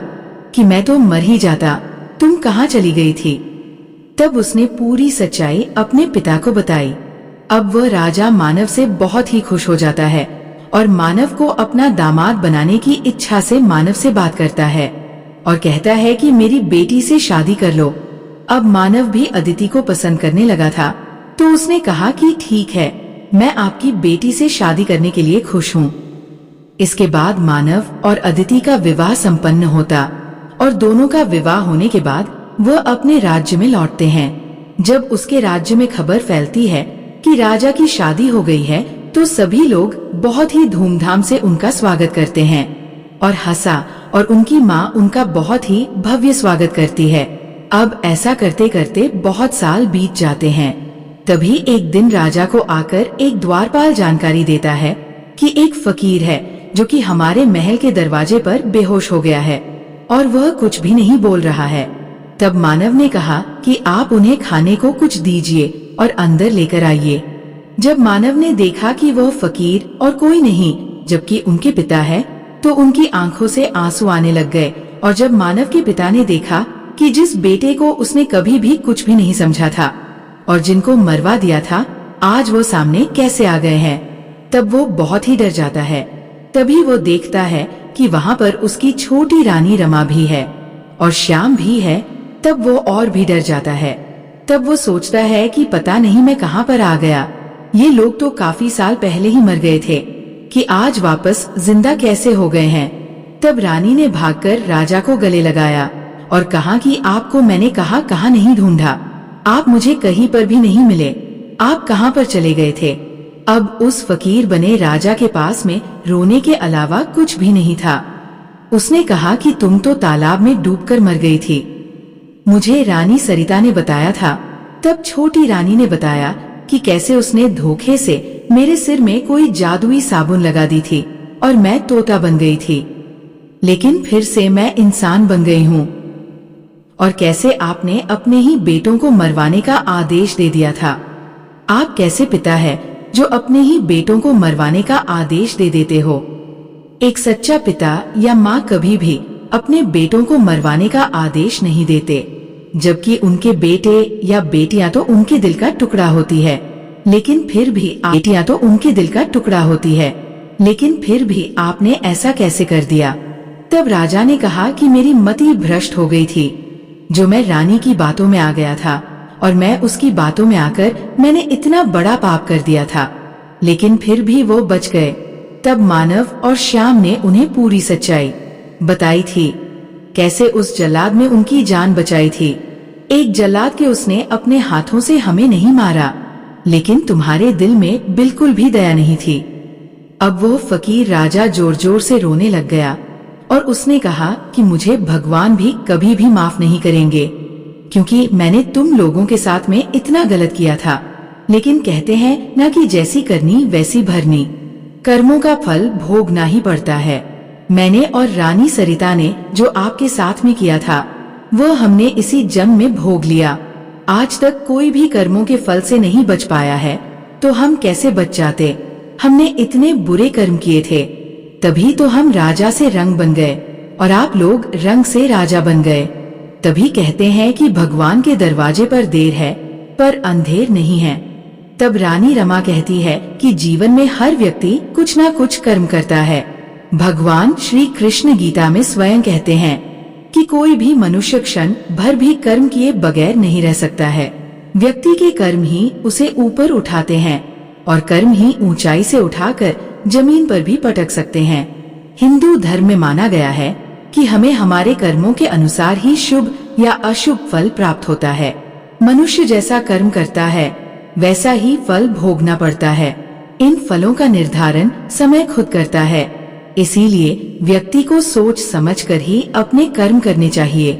कि मैं तो मर ही जाता, तुम कहाँ चली गई थी। तब उसने पूरी सच्चाई अपने पिता को बताई। अब वह राजा मानव से बहुत ही खुश हो जाता है और मानव को अपना दामाद बनाने की इच्छा से मानव से बात करता है और कहता है कि मेरी बेटी से शादी कर लो। अब मानव भी अदिति को पसंद करने लगा था, तो उसने कहा कि ठीक है, मैं आपकी बेटी से शादी करने के लिए खुश हूँ। इसके बाद मानव और अदिति का विवाह संपन्न होता और दोनों का विवाह होने के बाद वह अपने राज्य में लौटते हैं। जब उसके राज्य में खबर फैलती है कि राजा की शादी हो गई है, तो सभी लोग बहुत ही धूमधाम से उनका स्वागत करते हैं और हंसा और उनकी माँ उनका बहुत ही भव्य स्वागत करती है। अब ऐसा करते करते बहुत साल बीत जाते हैं। तभी एक दिन राजा को आकर एक द्वारपाल जानकारी देता है कि एक फकीर है जो कि हमारे महल के दरवाजे पर बेहोश हो गया है और वह कुछ भी नहीं बोल रहा है। तब मानव ने कहा कि आप उन्हें खाने को कुछ दीजिए और अंदर लेकर आइए। जब मानव ने देखा कि वह फकीर और कोई नहीं जबकि उनके पिता है, तो उनकी आंखों से आंसू आने लग गए। और जब मानव के पिता ने देखा कि जिस बेटे को उसने कभी भी कुछ भी नहीं समझा था और जिनको मरवा दिया था, आज वो सामने कैसे आ गए हैं, तब वो बहुत ही डर जाता है। तभी वो देखता है कि वहाँ पर उसकी छोटी रानी रमा भी है और श्याम भी है। तब वो और भी डर जाता है। तब वो सोचता है कि पता नहीं मैं कहाँ पर आ गया, ये लोग तो काफी साल पहले ही मर गए थे, कि आज वापस जिंदा कैसे हो गए हैं। तब रानी ने भागकर राजा को गले लगाया और कहा कि आपको मैंने कहाँ नहीं ढूंढा, आप मुझे कहीं पर भी नहीं मिले, आप कहाँ पर चले गए थे। अब उस फकीर बने राजा के पास में रोने के अलावा कुछ भी नहीं था। उसने कहा कि तुम तो तालाब में डूबकर मर गई थी, मुझे रानी सरिता ने बताया था। तब छोटी रानी ने बताया कि कैसे उसने धोखे से मेरे सिर में कोई जादुई साबुन लगा दी थी और मैं तोता बन गई थी, लेकिन फिर से मैं इंसान बन गई हूँ। और कैसे आपने अपने ही बेटों को मरवाने का आदेश दे दिया था। आप कैसे पिता है जो अपने ही बेटों को मरवाने का आदेश दे देते हो। एक सच्चा पिता या माँ कभी भी अपने बेटों को मरवाने का आदेश नहीं देते, जबकि उनके बेटे या बेटियां तो उनके दिल का टुकड़ा होती है, लेकिन फिर भी बेटियां तो उनके दिल का टुकड़ा होती है, लेकिन फिर भी आपने ऐसा कैसे कर दिया। तब राजा ने कहा कि मेरी मति भ्रष्ट हो गई थी, जो मैं रानी की बातों में आ गया था और मैं उसकी बातों में आकर मैंने इतना बड़ा पाप कर दिया था, लेकिन फिर भी वो बच गए। तब मानव और श्याम ने उन्हें पूरी सच्चाई बताई थी, कैसे उस जल्लाद ने उनकी जान बचाई थी। एक जल्लाद के उसने अपने हाथों से हमें नहीं मारा, लेकिन तुम्हारे दिल में बिल्कुल भी दया नहीं थी। अब वो फकीर राजा जोर जोर से रोने लग गया और उसने कहा कि मुझे भगवान भी कभी भी माफ नहीं करेंगे, क्योंकि मैंने तुम लोगों के साथ में इतना गलत किया था। लेकिन कहते हैं ना कि जैसी करनी वैसी भरनी, कर्मों का फल भोगना ही पड़ता है। मैंने और रानी सरिता ने जो आपके साथ में किया था वो हमने इसी जन्म में भोग लिया। आज तक कोई भी कर्मों के फल से नहीं बच पाया है, तो हम कैसे बच जाते। हमने इतने बुरे कर्म किए थे, तभी तो हम राजा से रंग बन गए और आप लोग रंग से राजा बन गए। तभी कहते हैं कि भगवान के दरवाजे पर देर है पर अंधेर नहीं है। तब रानी रमा कहती है कि जीवन में हर व्यक्ति कुछ ना कुछ कर्म करता है। भगवान श्री कृष्ण गीता में स्वयं कहते हैं कि कोई भी मनुष्य क्षण भर भी कर्म किए बगैर नहीं रह सकता है। व्यक्ति के कर्म ही उसे ऊपर उठाते हैं और कर्म ही ऊंचाई से उठाकर जमीन पर भी पटक सकते हैं। हिंदू धर्म में माना गया है कि हमें हमारे कर्मों के अनुसार ही शुभ या अशुभ फल प्राप्त होता है। मनुष्य जैसा कर्म करता है वैसा ही फल भोगना पड़ता है। इन फलों का निर्धारण समय खुद करता है, इसीलिए व्यक्ति को सोच समझकर ही अपने कर्म करने चाहिए।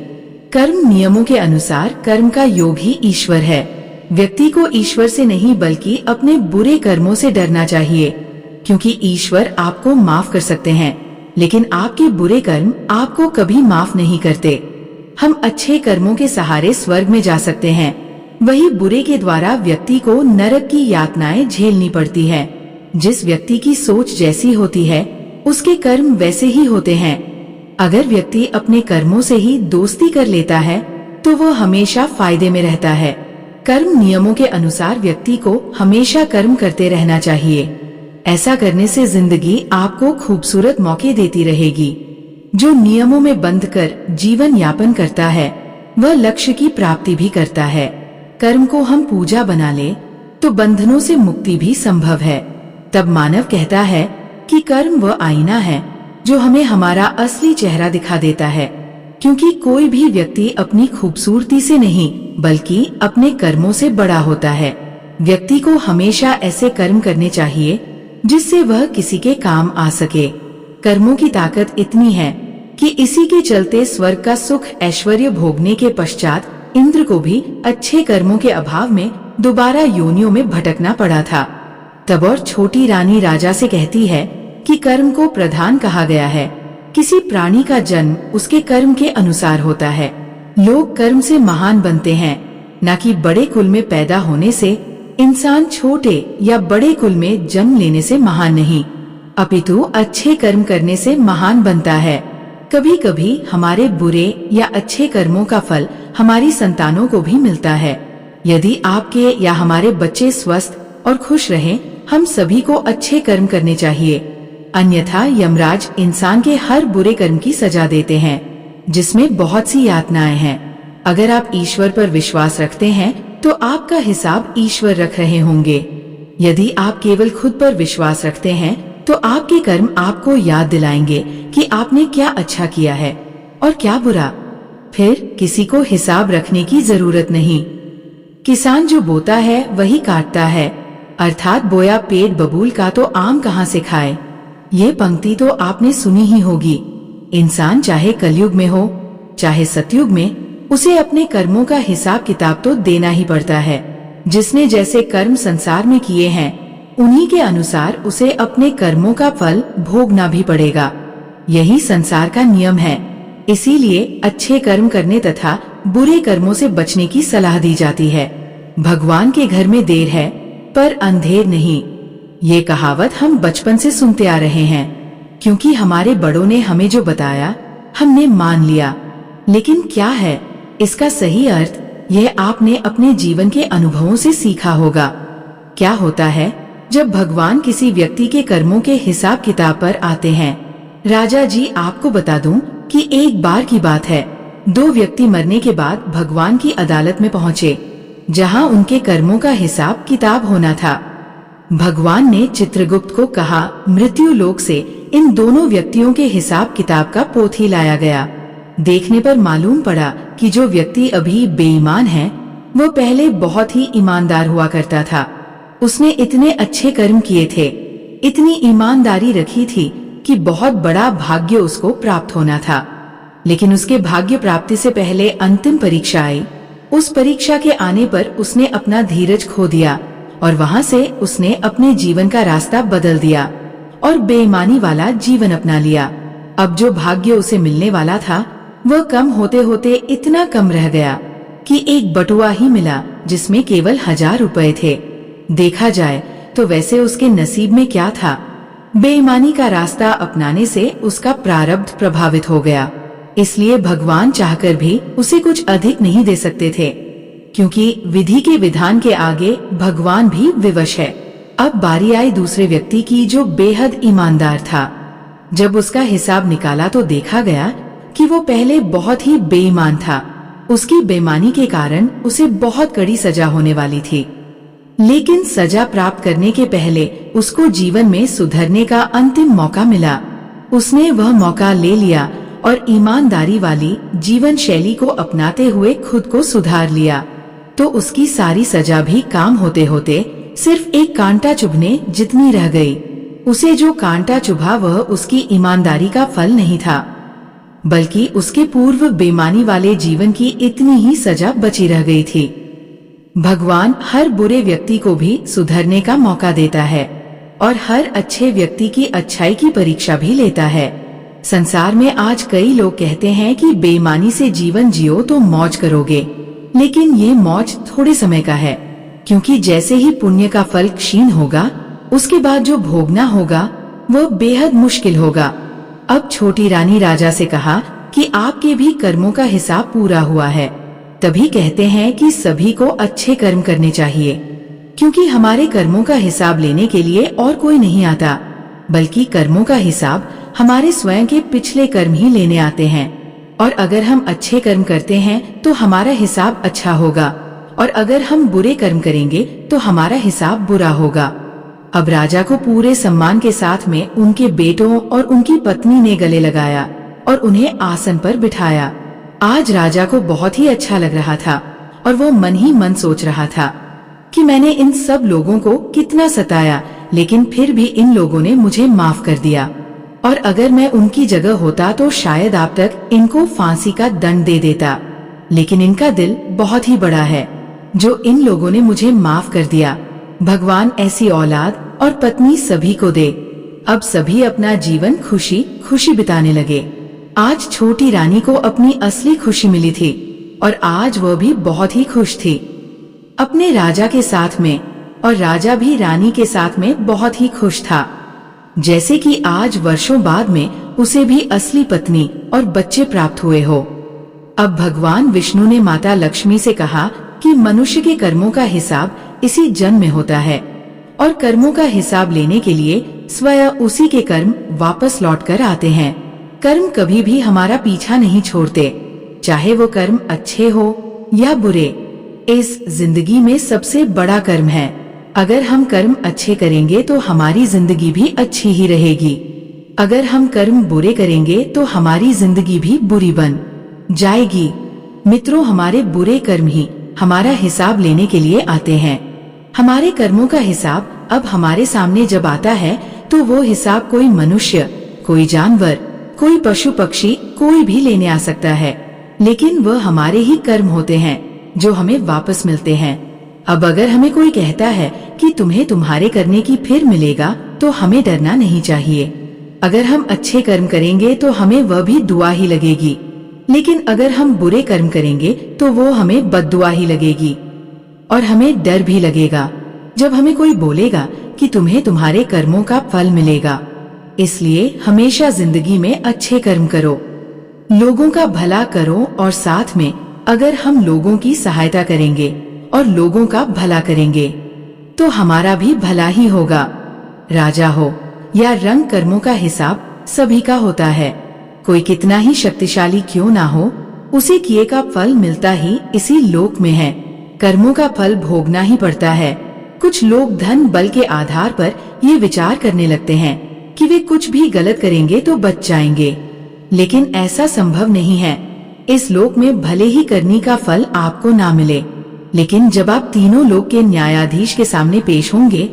कर्म नियमों के अनुसार कर्म का योग ही ईश्वर है। व्यक्ति को ईश्वर से नहीं बल्कि अपने बुरे कर्मों से डरना चाहिए, क्योंकि ईश्वर आपको माफ कर सकते हैं, लेकिन आपके बुरे कर्म आपको कभी माफ नहीं करते। हम अच्छे कर्मों के सहारे स्वर्ग में जा सकते हैं, वही बुरे के द्वारा व्यक्ति को नरक की यातनाएं झेलनी पड़ती है। जिस व्यक्ति की सोच जैसी होती है उसके कर्म वैसे ही होते हैं। अगर व्यक्ति अपने कर्मों से ही दोस्ती कर लेता है तो वो हमेशा फायदे में रहता है। कर्म नियमों के अनुसार व्यक्ति को हमेशा कर्म करते रहना चाहिए। ऐसा करने से जिंदगी आपको खूबसूरत मौके देती रहेगी। जो नियमों में बंध कर जीवन यापन करता है वह लक्ष्य की प्राप्ति भी करता है। कर्म को हम पूजा बना ले तो बंधनों से मुक्ति भी संभव है। तब मानव कहता है कि कर्म वह आईना है जो हमें हमारा असली चेहरा दिखा देता है, क्योंकि कोई भी व्यक्ति अपनी खूबसूरती से नहीं बल्कि अपने कर्मों से बड़ा होता है। व्यक्ति को हमेशा ऐसे कर्म करने चाहिए जिससे वह किसी के काम आ सके। कर्मों की ताकत इतनी है कि इसी के चलते स्वर्ग का सुख ऐश्वर्य भोगने के पश्चात इंद्र को भी अच्छे कर्मों के अभाव में दोबारा योनियों में भटकना पड़ा था। तब और छोटी रानी राजा से कहती है कि कर्म को प्रधान कहा गया है। किसी प्राणी का जन्म उसके कर्म के अनुसार होता है। लोग कर्म से महान बनते हैं, न कि बड़े कुल में पैदा होने से। इंसान छोटे या बड़े कुल में जन्म लेने से महान नहीं, अपितु अच्छे कर्म करने से महान बनता है। कभी कभी हमारे बुरे या अच्छे कर्मों का फल हमारी संतानों को भी मिलता है। यदि आपके या हमारे बच्चे स्वस्थ और खुश रहें, हम सभी को अच्छे कर्म करने चाहिए, अन्यथा यमराज इंसान के हर बुरे कर्म की सजा देते हैं, जिसमें बहुत सी यातनाएं हैं। अगर आप ईश्वर पर विश्वास रखते हैं तो आपका हिसाब ईश्वर रख रहे होंगे। यदि आप केवल खुद पर विश्वास रखते हैं तो आपके कर्म आपको याद दिलाएंगे कि आपने क्या अच्छा किया है और क्या बुरा। फिर किसी को हिसाब रखने की जरूरत नहीं। किसान जो बोता है वही काटता है, अर्थात बोया पेट बबूल का तो आम कहाँ से खाए। ये पंक्ति तो आपने सुनी ही होगी। इंसान चाहे कलयुग में हो चाहे सतयुग में, उसे अपने कर्मों का हिसाब किताब तो देना ही पड़ता है। जिसने जैसे कर्म संसार में किए हैं उन्हीं के अनुसार उसे अपने कर्मों का फल भोगना भी पड़ेगा। यही संसार का नियम है। इसीलिए अच्छे कर्म करने तथा बुरे कर्मों से बचने की सलाह दी जाती है। भगवान के घर में देर है पर अंधेर नहीं, ये कहावत हम बचपन से सुनते आ रहे हैं, क्योंकि हमारे बड़ों ने हमें जो बताया हमने मान लिया। लेकिन क्या है इसका सही अर्थ, यह आपने अपने जीवन के अनुभवों से सीखा होगा। क्या होता है जब भगवान किसी व्यक्ति के कर्मों के हिसाब किताब पर आते हैं। राजा जी, आपको बता दूं कि एक बार की बात है, दो व्यक्ति मरने के बाद भगवान की अदालत में पहुँचे, जहाँ उनके कर्मों का हिसाब किताब होना था। भगवान ने चित्रगुप्त को कहा, मृत्यु लोक से इन दोनों व्यक्तियों के हिसाब किताब का पोथी लाया गया। देखने पर मालूम पड़ा कि जो व्यक्ति अभी बेईमान है वो पहले बहुत ही ईमानदार हुआ करता था। उसने इतने अच्छे कर्म किए थे, इतनी ईमानदारी रखी थी कि बहुत बड़ा भाग्य उसको प्राप्त होना था। लेकिन उसके भाग्य प्राप्ति से पहले अंतिम परीक्षा आई। उस परीक्षा के आने पर उसने अपना धीरज खो दिया और वहाँ से उसने अपने जीवन का रास्ता बदल दिया और बेईमानी वाला जीवन अपना लिया। अब जो भाग्य उसे मिलने वाला था वह कम होते होते इतना कम रह गया कि एक बटुआ ही मिला जिसमें केवल 1000 रुपए थे। देखा जाए तो वैसे उसके नसीब में क्या था, बेईमानी का रास्ता अपनाने से उसका प्रारब्ध प्रभावित हो गया। इसलिए भगवान चाहकर भी उसे कुछ अधिक नहीं दे सकते थे, क्योंकि विधि के विधान के आगे भगवान भी विवश है। अब बारी आई दूसरे व्यक्ति की जो बेहद ईमानदार था। जब उसका हिसाब निकाला तो देखा गया कि वो पहले बहुत ही बेईमान था। उसकी बेईमानी के कारण उसे बहुत कड़ी सजा होने वाली थी। लेकिन सजा प्राप्त करने के पहले उसको जीवन में सुधरने का अंतिम मौका मिला। उसने वह मौका ले लिया और ईमानदारी वाली जीवन शैली को अपनाते हुए खुद को सुधार लिया। तो उसकी सारी सजा भी काम होते होते सिर्फ एक कांटा चुभने जितनी रह गई। उसे जो कांटा चुभा वह उसकी ईमानदारी का फल नहीं था, बल्कि उसके पूर्व बेईमानी वाले जीवन की इतनी ही सजा बची रह गई थी। भगवान हर बुरे व्यक्ति को भी सुधरने का मौका देता है और हर अच्छे व्यक्ति की अच्छाई की परीक्षा भी लेता है। संसार में आज कई लोग कहते हैं कि बेईमानी से जीवन जियो तो मौज करोगे, लेकिन ये मौज थोड़े समय का है, क्योंकि जैसे ही पुण्य का फल क्षीण होगा उसके बाद जो भोगना होगा वो बेहद मुश्किल होगा। अब छोटी रानी राजा से कहा कि आपके भी कर्मों का हिसाब पूरा हुआ है। तभी कहते हैं कि सभी को अच्छे कर्म करने चाहिए, क्योंकि हमारे कर्मों का हिसाब लेने के लिए और कोई नहीं आता, बल्कि कर्मों का हिसाब हमारे स्वयं के पिछले कर्म ही लेने आते हैं। और अगर हम अच्छे कर्म करते हैं तो हमारा हिसाब अच्छा होगा, और अगर हम बुरे कर्म करेंगे तो हमारा हिसाब बुरा होगा। अब राजा को पूरे सम्मान के साथ में उनके बेटों और उनकी पत्नी ने गले लगाया और उन्हें आसन पर बिठाया। आज राजा को बहुत ही अच्छा लग रहा था और वो मन ही मन सोच रहा था कि मैंने इन सब लोगों को कितना सताया, लेकिन फिर भी इन लोगों ने मुझे माफ कर दिया, और अगर मैं उनकी जगह होता तो शायद आप तक इनको फांसी का दंड दे देता। लेकिन इनका दिल बहुत ही बड़ा है जो इन लोगों ने मुझे माफ कर दिया। भगवान ऐसी औलाद और पत्नी सभी को दे। अब सभी अपना जीवन खुशी खुशी बिताने लगे। आज छोटी रानी को अपनी असली खुशी मिली थी और आज वह भी बहुत ही खुश थी अपने राजा के साथ में, और राजा भी रानी के साथ में बहुत ही खुश था, जैसे कि आज वर्षों बाद में उसे भी असली पत्नी और बच्चे प्राप्त हुए हो। अब भगवान विष्णु ने माता लक्ष्मी से कहा कि मनुष्य के कर्मों का हिसाब इसी जन्म में होता है, और कर्मों का हिसाब लेने के लिए स्वयं उसी के कर्म वापस लौट कर आते हैं। कर्म कभी भी हमारा पीछा नहीं छोड़ते, चाहे वो कर्म अच्छे हो या बुरे। इस जिंदगी में सबसे बड़ा कर्म है। अगर हम कर्म अच्छे करेंगे तो हमारी जिंदगी भी अच्छी ही रहेगी। अगर हम कर्म बुरे करेंगे तो हमारी जिंदगी भी बुरी बन जाएगी। मित्रों, हमारे बुरे कर्म ही हमारा हिसाब लेने के लिए आते हैं। हमारे कर्मों का हिसाब अब हमारे सामने जब आता है तो वो हिसाब कोई मनुष्य, कोई जानवर, कोई पशु पक्षी, कोई भी लेने आ सकता है, लेकिन वह हमारे ही कर्म होते हैं जो हमें वापस मिलते हैं। अब अगर हमें कोई कहता है कि तुम्हें तुम्हारे करने की फिर मिलेगा, तो हमें डरना नहीं चाहिए। अगर हम अच्छे कर्म करेंगे तो हमें वह भी दुआ ही लगेगी, लेकिन अगर हम बुरे कर्म करेंगे तो वो हमें बद्दुआ ही लगेगी। और हमें डर भी लगेगा जब हमें कोई बोलेगा कि तुम्हें तुम्हारे कर्मों का फल मिलेगा। इसलिए हमेशा जिंदगी में अच्छे कर्म करो, लोगों का भला करो, और साथ में अगर हम लोगों की सहायता करेंगे और लोगों का भला करेंगे तो हमारा भी भला ही होगा। राजा हो या रंग, कर्मों का हिसाब सभी का होता है। कोई कितना ही शक्तिशाली क्यों ना हो, उसे किए का फल मिलता ही इसी लोक में है। कर्मों का फल भोगना ही पड़ता है। कुछ लोग धन बल के आधार पर ये विचार करने लगते हैं कि वे कुछ भी गलत करेंगे तो बच जाएंगे, लेकिन ऐसा संभव नहीं है। इस लोक में भले ही करनी का फल आपको ना मिले, लेकिन जब आप तीनों लोक के न्यायाधीश के सामने पेश होंगे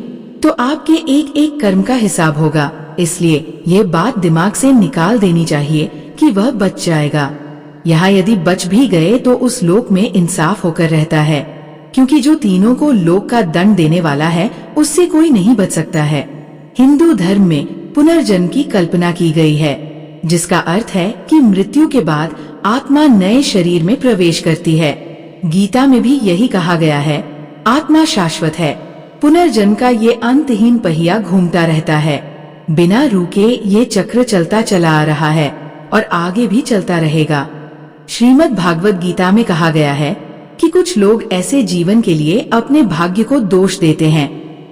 तो आपके एक एक कर्म का हिसाब होगा। इसलिए ये बात दिमाग से निकाल देनी चाहिए कि वह बच जाएगा। यहाँ यदि बच भी गए तो उस लोक में इंसाफ होकर रहता है, क्योंकि जो तीनों को लोक का दंड देने वाला है उससे कोई नहीं बच सकता है। हिंदू धर्म में पुनर्जन्म की कल्पना की गई है, जिसका अर्थ है कि मृत्यु के बाद आत्मा नए शरीर में प्रवेश करती है। गीता में भी यही कहा गया है, आत्मा शाश्वत है। पुनर्जन्म का ये अंतहीन पहिया घूमता रहता है, बिना रुके ये चक्र चलता चला आ रहा है और आगे भी चलता रहेगा। श्रीमद् भागवत गीता में कहा गया है कि कुछ लोग ऐसे जीवन के लिए अपने भाग्य को दोष देते हैं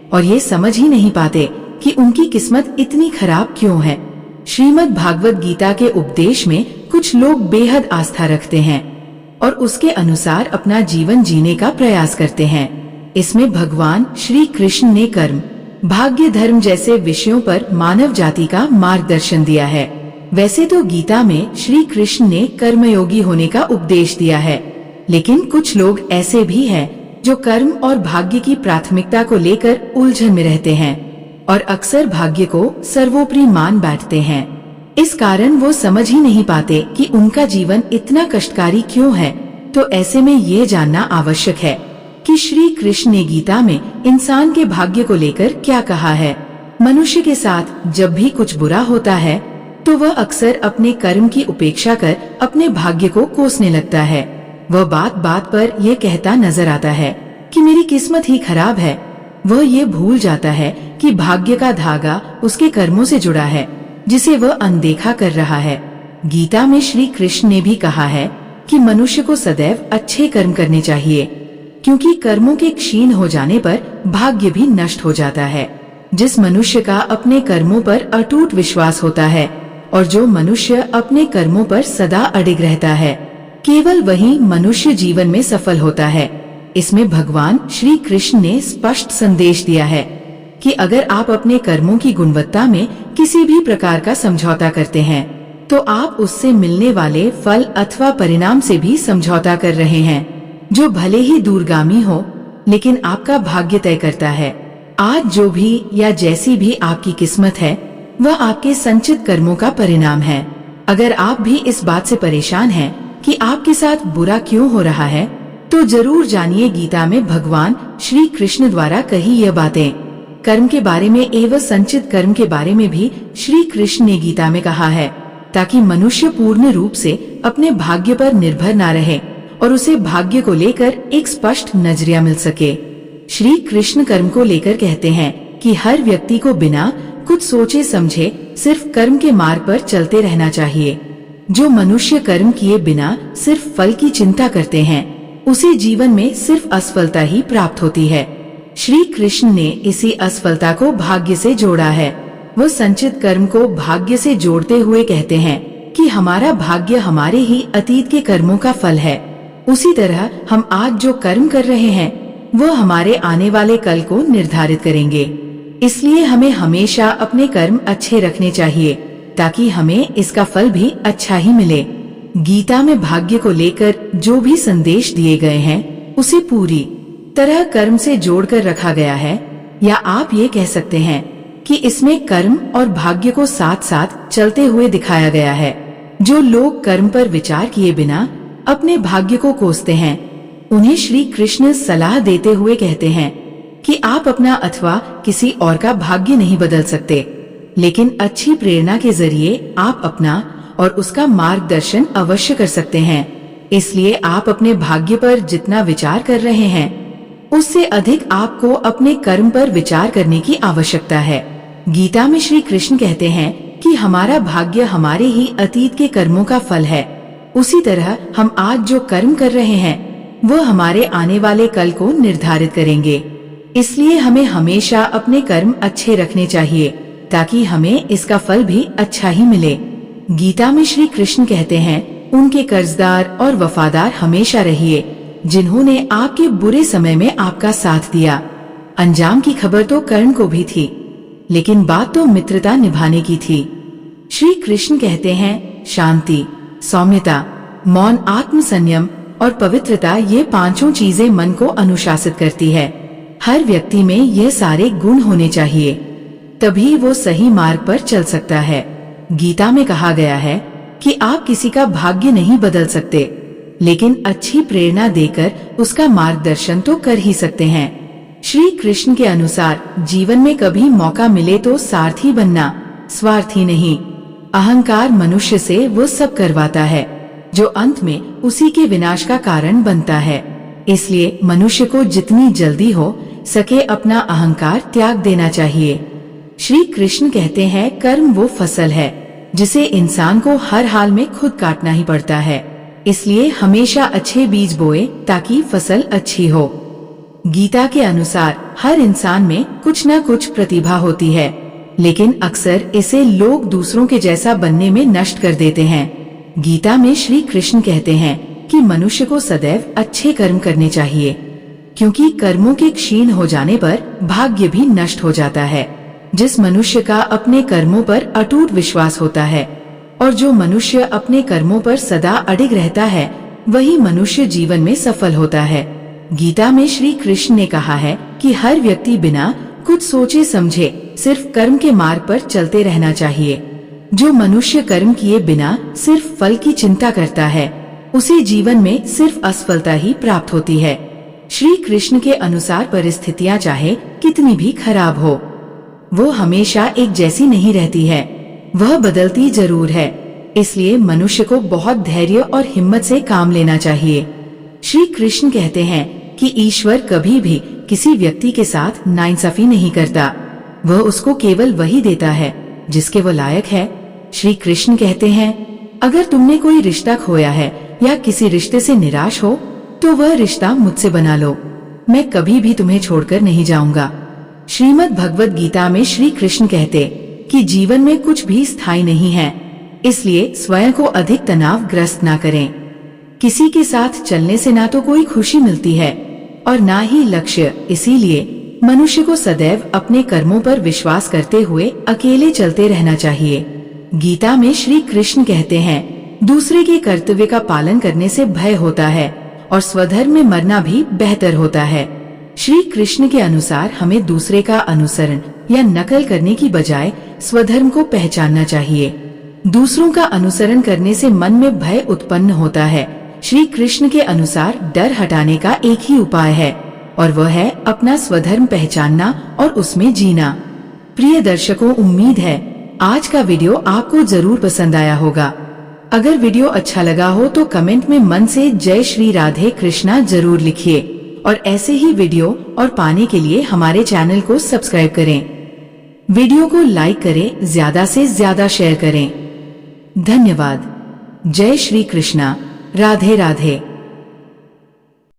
और ये समझ ही नहीं पाते कि उनकी किस्मत इतनी खराब क्यों है। श्रीमद् भागवत गीता के उपदेश में कुछ लोग बेहद आस्था रखते हैं और उसके अनुसार अपना जीवन जीने का प्रयास करते हैं। इसमें भगवान श्री कृष्ण ने कर्म, भाग्य, धर्म जैसे विषयों पर मानव जाति का मार्गदर्शन दिया है। वैसे तो गीता में श्री कृष्ण ने कर्मयोगी होने का उपदेश दिया है, लेकिन कुछ लोग ऐसे भी हैं जो कर्म और भाग्य की प्राथमिकता को लेकर उलझन में रहते हैं और अक्सर भाग्य को सर्वोपरि मान बैठते हैं। इस कारण वो समझ ही नहीं पाते कि उनका जीवन इतना कष्टकारी क्यों है। तो ऐसे में ये जानना आवश्यक है कि श्री कृष्ण ने गीता में इंसान के भाग्य को लेकर क्या कहा है। मनुष्य के साथ जब भी कुछ बुरा होता है तो वह अक्सर अपने कर्म की उपेक्षा कर अपने भाग्य को कोसने लगता है। वह बात बात पर यह कहता नजर आता है कि मेरी किस्मत ही खराब है। वह ये भूल जाता है कि भाग्य का धागा उसके कर्मों से जुड़ा है, जिसे वह अनदेखा कर रहा है। गीता में श्री कृष्ण ने भी कहा है कि मनुष्य को सदैव अच्छे कर्म करने चाहिए, क्योंकि कर्मों के क्षीण हो जाने पर भाग्य भी नष्ट हो जाता है। जिस मनुष्य का अपने कर्मों पर अटूट विश्वास होता है और जो मनुष्य अपने कर्मों पर सदा अडिग रहता है, केवल वही मनुष्य जीवन में सफल होता है। इसमें भगवान श्री कृष्ण ने स्पष्ट संदेश दिया है कि अगर आप अपने कर्मों की गुणवत्ता में किसी भी प्रकार का समझौता करते हैं तो आप उससे मिलने वाले फल अथवा परिणाम से भी समझौता कर रहे हैं, जो भले ही दूरगामी हो लेकिन आपका भाग्य तय करता है। आज जो भी या जैसी भी आपकी किस्मत है वह आपके संचित कर्मों का परिणाम है। अगर आप भी इस बात से परेशान हैं कि आपके साथ बुरा क्यों हो रहा है, तो जरूर जानिए गीता में भगवान श्री कृष्ण द्वारा कही यह बातें। कर्म के बारे में एवं संचित कर्म के बारे में भी श्री कृष्ण ने गीता में कहा है, ताकि मनुष्य पूर्ण रूप से अपने भाग्य पर निर्भर न रहे और उसे भाग्य को लेकर एक स्पष्ट नजरिया मिल सके। श्री कृष्ण कर्म को लेकर कहते हैं कि हर व्यक्ति को बिना कुछ सोचे समझे सिर्फ कर्म के मार्ग पर चलते रहना चाहिए। जो मनुष्य कर्म किए बिना सिर्फ फल की चिंता करते हैं, उसे जीवन में सिर्फ असफलता ही प्राप्त होती है। श्री कृष्ण ने इसी असफलता को भाग्य से जोड़ा है। वो संचित कर्म को भाग्य से जोड़ते हुए कहते हैं कि हमारा भाग्य हमारे ही अतीत के कर्मों का फल है। उसी तरह हम आज जो कर्म कर रहे हैं वह हमारे आने वाले कल को निर्धारित करेंगे। इसलिए हमें हमेशा अपने कर्म अच्छे रखने चाहिए, ताकि हमें इसका फल भी अच्छा ही मिले। गीता में भाग्य को लेकर जो भी संदेश दिए गए हैं उसे पूरी तरह कर्म से जोड़कर रखा गया है, या आप ये कह सकते हैं कि इसमें कर्म और भाग्य को साथ साथ चलते हुए दिखाया गया है। जो लोग कर्म पर विचार किए बिना अपने भाग्य को कोसते हैं, उन्हें श्री कृष्ण सलाह देते हुए कहते हैं कि आप अपना अथवा किसी और का भाग्य नहीं बदल सकते, लेकिन अच्छी प्रेरणा के जरिए आप अपना और उसका मार्गदर्शन अवश्य कर सकते हैं। इसलिए आप अपने भाग्य पर जितना विचार कर रहे हैं, उससे अधिक आपको अपने कर्म पर विचार करने की आवश्यकता है। गीता में श्री कृष्ण कहते हैं कि हमारा भाग्य हमारे ही अतीत के कर्मों का फल है। उसी तरह हम आज जो कर्म कर रहे हैं वह हमारे आने वाले कल को निर्धारित करेंगे। इसलिए हमें हमेशा अपने कर्म अच्छे रखने चाहिए ताकि हमें इसका फल भी अच्छा ही मिले। गीता में श्री कृष्ण कहते हैं, उनके कर्जदार और वफादार हमेशा रहिए जिन्होंने आपके बुरे समय में आपका साथ दिया। अंजाम की खबर तो कर्ण को भी थी, लेकिन बात तो मित्रता निभाने की थी। श्री कृष्ण कहते हैं, शांति, सौम्यता, मौन, आत्म संयम और पवित्रता, ये पांचों चीजें मन को अनुशासित करती है। हर व्यक्ति में ये सारे गुण होने चाहिए, तभी वो सही मार्ग पर चल सकता है। गीता में कहा गया है कि आप किसी का भाग्य नहीं बदल सकते, लेकिन अच्छी प्रेरणा देकर उसका मार्गदर्शन तो कर ही सकते हैं। श्री कृष्ण के अनुसार जीवन में कभी मौका मिले तो सारथी बनना, स्वार्थी नहीं। अहंकार मनुष्य से वो सब करवाता है जो अंत में उसी के विनाश का कारण बनता है। इसलिए मनुष्य को जितनी जल्दी हो सके अपना अहंकार त्याग देना चाहिए। श्री कृष्ण कहते हैं, कर्म वो फसल है जिसे इंसान को हर हाल में खुद काटना ही पड़ता है। इसलिए हमेशा अच्छे बीज बोए ताकि फसल अच्छी हो। गीता के अनुसार हर इंसान में कुछ न कुछ प्रतिभा होती है, लेकिन अक्सर इसे लोग दूसरों के जैसा बनने में नष्ट कर देते हैं। गीता में श्री कृष्ण कहते हैं कि मनुष्य को सदैव अच्छे कर्म करने चाहिए, क्योंकि कर्मों के क्षीण हो जाने पर भाग्य भी नष्ट हो जाता है। जिस मनुष्य का अपने कर्मों पर अटूट विश्वास होता है और जो मनुष्य अपने कर्मों पर सदा अडिग रहता है, वही मनुष्य जीवन में सफल होता है। गीता में श्री कृष्ण ने कहा है कि हर व्यक्ति बिना कुछ सोचे समझे सिर्फ कर्म के मार्ग पर चलते रहना चाहिए। जो मनुष्य कर्म किए बिना सिर्फ फल की चिंता करता है, उसे जीवन में सिर्फ असफलता ही प्राप्त होती है। श्री कृष्ण के अनुसार परिस्थितियां चाहे कितनी भी खराब हो, वो हमेशा एक जैसी नहीं रहती है, वह बदलती जरूर है। इसलिए मनुष्य को बहुत धैर्य और हिम्मत से काम लेना चाहिए। श्री कृष्ण कहते हैं कि ईश्वर कभी भी किसी व्यक्ति के साथ नाइंसाफी नहीं करता, वह उसको केवल वही देता है जिसके वो लायक है। श्री कृष्ण कहते हैं, अगर तुमने कोई रिश्ता खोया है या किसी रिश्ते से निराश हो तो वह रिश्ता मुझसे बना लो, मैं कभी भी तुम्हें छोड़कर नहीं जाऊंगा। श्रीमद् भगवत गीता में श्री कृष्ण कहते कि जीवन में कुछ भी स्थायी नहीं है, इसलिए स्वयं को अधिक तनावग्रस्त ना करें। किसी के साथ चलने से ना तो कोई खुशी मिलती है और ना ही लक्ष्य। इसीलिए मनुष्य को सदैव अपने कर्मों पर विश्वास करते हुए अकेले चलते रहना चाहिए। गीता में श्री कृष्ण कहते हैं, दूसरे के कर्तव्य का पालन करने से भय होता है और स्वधर्म में मरना भी बेहतर होता है। श्री कृष्ण के अनुसार हमें दूसरे का अनुसरण या नकल करने की बजाय स्वधर्म को पहचानना चाहिए। दूसरों का अनुसरण करने से मन में भय उत्पन्न होता है। श्री कृष्ण के अनुसार डर हटाने का एक ही उपाय है और वह है अपना स्वधर्म पहचानना और उसमें जीना। प्रिय दर्शकों, उम्मीद है आज का वीडियो आपको जरूर पसंद आया होगा। अगर वीडियो अच्छा लगा हो तो कमेंट में मन से जय श्री राधे कृष्णा जरूर लिखिए और ऐसे ही वीडियो और पाने के लिए हमारे चैनल को सब्सक्राइब करें। वीडियो को लाइक करें, ज्यादा से ज्यादा शेयर करें। धन्यवाद। जय श्री कृष्णा। राधे राधे।